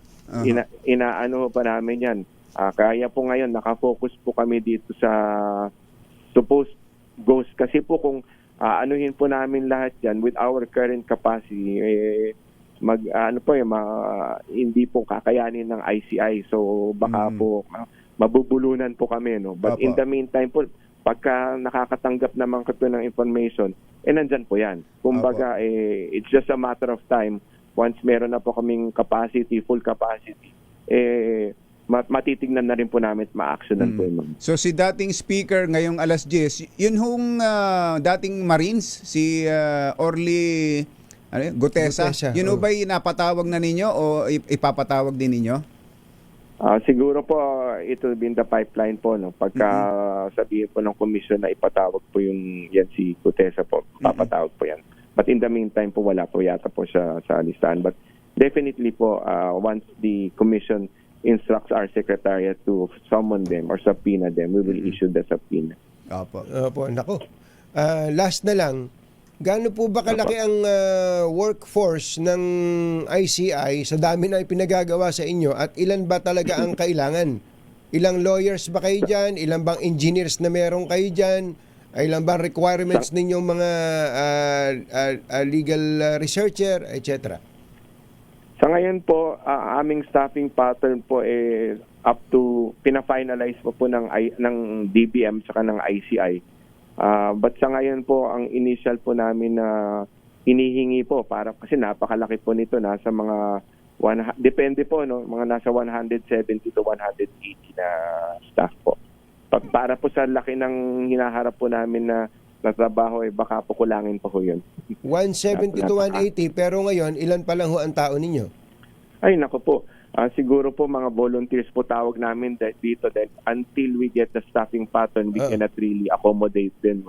Inaano pa namin yan. Kaya po ngayon nakafocus po kami dito sa supposed ghost kasi po kung anuhin po namin lahat yan with our current capacity, hindi po kakayanin ng ICI. So baka po mabubulunan po kami, no. But in the meantime po, pagka nakakatanggap naman kayo ng information, nandyan po yan. Kumbaga, it's just a matter of time. Once meron na po kaming capacity, full capacity, matitignan na rin po namin at ma-actionan po yun. So si dating speaker ngayong alas 10, yun hong dating Marines, si Orly Gutesa, yun ho ba'y napatawag na ninyo o ipapatawag din ninyo? Siguro po it will be in the pipeline po, no. Pagka sabihin po ng commission na ipatawag po yan si Gutesa po, papatawag po yan. But in the meantime po wala po yata po siya sa listahan. But definitely po once the commission instructs our secretariat to summon them or subpoena them, we will issue the subpoena. Nako. Last na lang, gaano po ba kalaki ang workforce ng ICI sa dami na ipinagagawa sa inyo at ilan ba talaga ang kailangan? Ilang lawyers ba kayo dyan? Ilan bang engineers na meron kayo dyan? Ilan bang requirements ninyong mga legal researcher, etc.? Sa ngayon po, aming staffing pattern po up to pina-finalize po ng DBM saka ng ICI. But sa ngayon po, ang initial po namin na hinihingi po, para kasi napakalaki po nito, nasa mga, depende po, no, mga nasa 170 to 180 na staff po. Para po sa laki ng hinaharap po namin na trabaho, baka po kulangin pa po yun. 170 to 180, pero ngayon, ilan pa lang ho ang tao ninyo? Ay, nako po. Siguro po mga volunteers po tawag namin dito dahil until we get the staffing pattern, we cannot really accommodate din.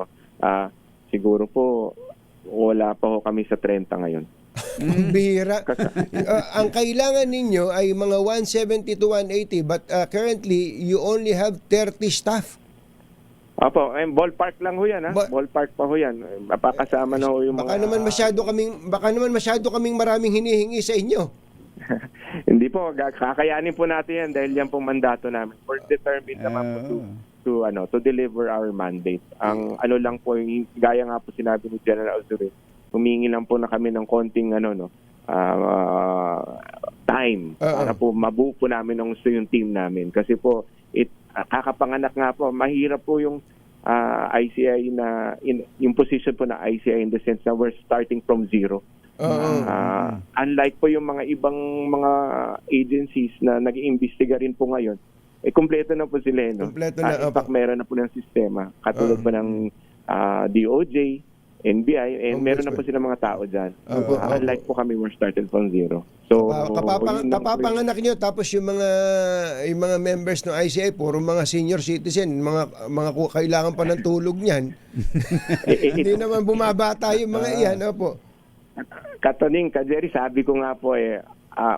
Siguro po wala pa ho kami sa 30 ngayon. Bihira. Ang kailangan ninyo ay mga 170 to 180 but currently you only have 30 staff. Opo, ballpark lang ho yan, ha? Ballpark pa ho yan. Mapakasama na ho yung baka naman masyado kaming maraming hinihingi sa inyo. Hindi po, kakayanin po natin yan dahil yan pong mandato namin. We're determined naman po to deliver our mandate. Ang ano lang po, gaya nga po sinabi ni General Azurin, humingi lang po na kami ng konting time para po mabuo po namin yung team namin. Kasi po, kakapanganak nga po, mahirap po yung ICI na, yung position po na ICI in the sense na we're starting from zero. Unlike po yung mga ibang mga agencies na nag-iimbestiga rin po ngayon, kompleto na po sila. No? Kompleto na. In fact, meron na po ng sistema. Katulad po ng DOJ, NBI, and meron na po sila mga tao dyan. Unlike po kami, we're started from zero. So, kapapanganak nyo, tapos yung mga members ng ICI, puro mga senior citizen, mga kailangan pa ng tulog niyan. Hindi naman bumabata yung mga iyan. Opo. Katoning, Jerry, sabi ko nga po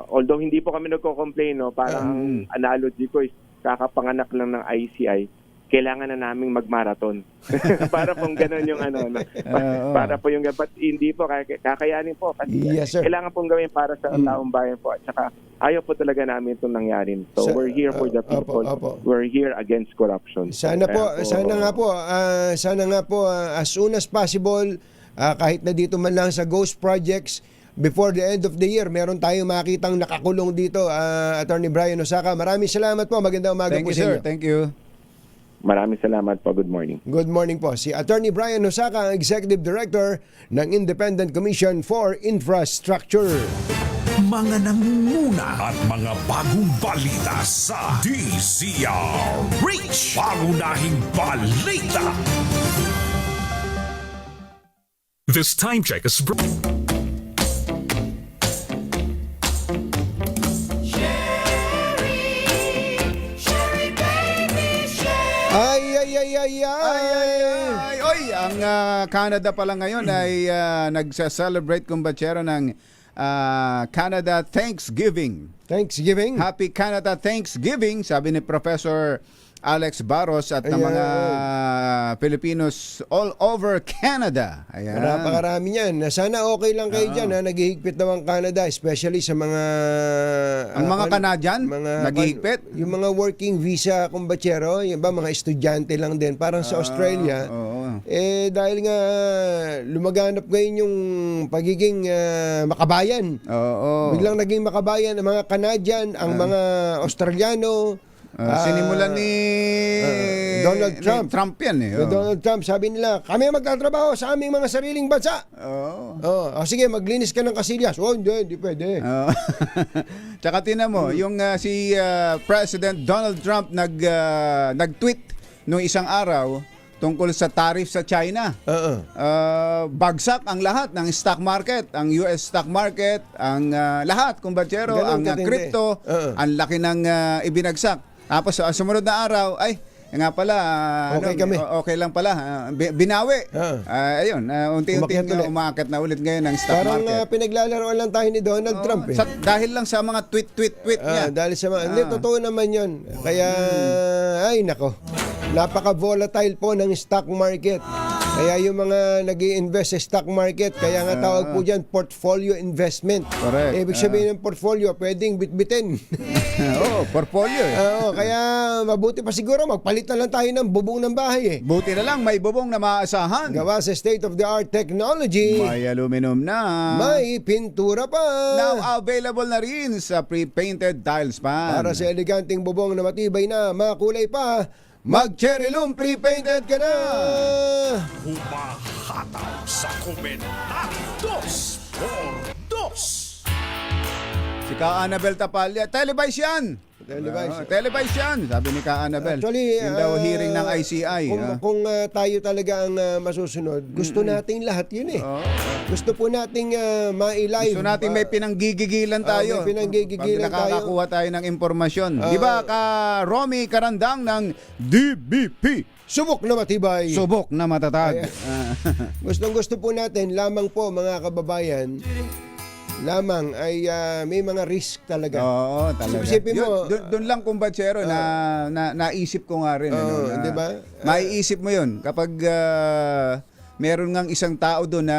although hindi po kami nagko-complain, no, parang analogy ko is kakapanganak lang ng ICI, kailangan na naming mag-marathon. Para pong gano'n yung para po yung, but hindi po, kakayanin po. Kasi kailangan pong gawin para sa taong bayan po. At saka, ayaw po talaga namin itong nangyari. So, we're here for the people. We're here against corruption. Sana nga po, as soon as possible, kahit na dito man lang sa Ghost Projects, before the end of the year, meron tayong makitang nakakulong dito, Attorney Brian Osaka. Maraming salamat po. Magandang umaga po sa inyo. Thank you. Maraming salamat po. Good morning. Good morning po. Si Attorney Brian Osaka, ang Executive Director ng Independent Commission for Infrastructure. Mga nangunguna at mga bagong balita sa DZRH. Pangunahing balita. This time check is Oy, ang Canada pala ngayon ay nagsa-celebrate kumbatsero ng Canada Thanksgiving. Happy Canada Thanksgiving, sabi ni Professor Alex Barros at ng mga Filipinos all over Canada. Ayan. Napakarami niyan. Sana okay lang kayo dyan. Naghihigpit daw ang Canada, especially sa mga... Ang mga Canadian, naghihigpit? Yung mga working visa kumbatsero, yung ba, mga estudyante lang din. Parang sa Australia. Dahil nga lumaganap ngayon yung pagiging makabayan. Biglang naging makabayan ang mga Canadian, ang mga Australiano. Sinimulan ni Donald Trump. Trump yan Donald Trump, sabi nila, kami magtatrabaho sa aming mga sariling bansa. Sige, maglinis ka ng kasillas. Hindi pwede. Tsaka tinan mo, yung si President Donald Trump nag-tweet nung isang araw tungkol sa tariff sa China. Bagsak ang lahat ng stock market, ang US stock market, ang lahat, kumbatsero, ang crypto, ang laki ng ibinagsak. Tapos sa sumunod na araw, nga pala, okay lang pala. Binawi. Ayun, unti-unti umakit na ulit ngayon ng stock market. Parang pinaglalaroan lang tayo ni Donald Trump. Dahil lang sa mga tweet niya. Dahil sa mga, hindi, totoo naman yun. Kaya, nako. Napaka-volatile po ng stock market. Kaya yung mga nag-i-invest sa stock market, kaya nga tawag po dyan, portfolio investment. Correct. Ibig sabihin ng portfolio, pwedeng bitbitin. Portfolio. Kaya mabuti pa siguro, magpalit na lang tayo ng bubong ng bahay. Buti na lang, may bubong na maaasahan. Gawa sa state-of-the-art technology. May aluminum na. May pintura pa. Now available na rin sa pre-painted tiles pan. Para sa eleganting bubong na matibay na, makulay pa, mag-Cherylum pre-painted ka na! Humahataw sa komentaryo 2x2. Si Ka Annabel Tapalya, televise yan! Televise yan, sabi ni Ka Annabel. Actually, yung daw hearing ng ICI. Kung tayo talaga ang masusunod, gusto nating lahat yun Gusto po nating ma-live. Gusto nating may pinanggigigilan tayo. May pinanggigigilan pag nakakakuha tayo ng impormasyon. Di ba, Ka Romy Karandang ng DBP? Subok na matibay. Subok na matatag. Gustong-gusto po natin, lamang po mga kababayan, lamang ay may mga risk talaga. Oo, talaga. Isipin mo, doon lang kumbatsero na naisip ko nga rin. di ba? Maiisip mo yun kapag meron ngang isang tao doon na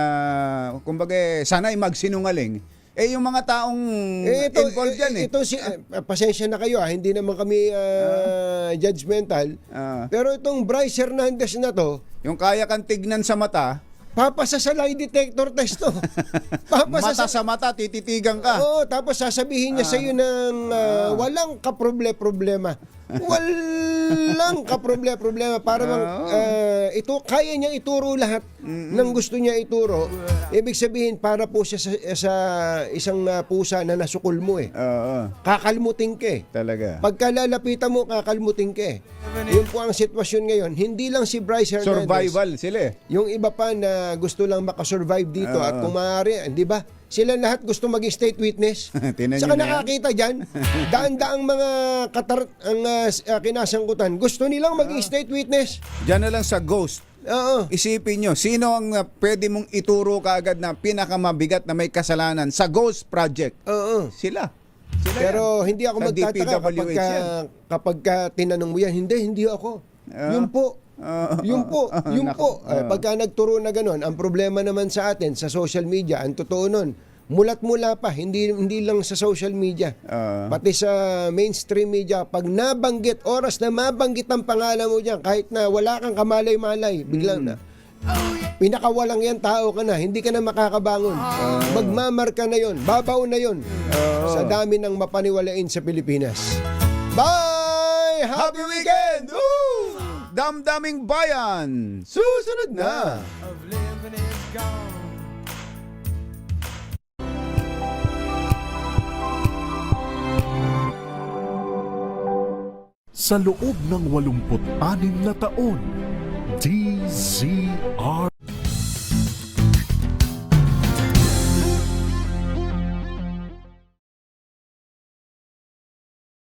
kumbaga sana'y magsinungaling. Yung mga taong involved yan pasensya na kayo hindi naman kami judgmental. Pero itong Bryce Hernandez na to, yung kaya kang tignan sa mata, papasa sa lie detector test to. Mata sa mata, tititigan ka. Tapos sasabihin niya sa iyo ng walang kaproblema. Walang problema para bang ito kaya niyang ituro lahat ng gusto niya ituro. Ibig sabihin para po siya sa isang pusa na nasukol mo eh. Kakalmutin ka eh. Talaga. Pagka lalapitan mo, kakalmutin ka eh. Yun po ang sitwasyon ngayon. Hindi lang si Bryce Hernandez. Survival sila eh. Yung iba pa na gusto lang makasurvive dito at kung maaari, di ba? Sila lahat gusto maging state witness. Tingnan Saka nyo na yan. nakakita dyan, daan-daang mga kinasangkutan, gusto nilang maging state witness. Diyan na lang sa ghost. Oo. Isipin nyo, sino ang pwede mong ituro kaagad na pinakamabigat na may kasalanan sa Ghost Project? Oo. Sila Pero yan. hindi ako Sa magtataka DPWH yan. kapag tinanong mo yan, hindi ako. Yun po. Yun po. Pagka nagturo na gano'n, ang problema naman sa atin, sa social media, ang totoo nun, mulat-mula pa, hindi lang sa social media. Pati sa mainstream media, pag nabanggit, oras na mabanggit ang pangalan mo dyan, kahit na wala kang kamalay-malay, biglang na. Pinakawalang yan tao ka na, hindi ka na makakabangon. Magmamarka na yon, babaw na yon sa dami ng mapaniwalain sa Pilipinas. Bye! Happy weekend! Woo! Damdaming Bayan! Susunod na! Sa loob ng 86 na taon, DZR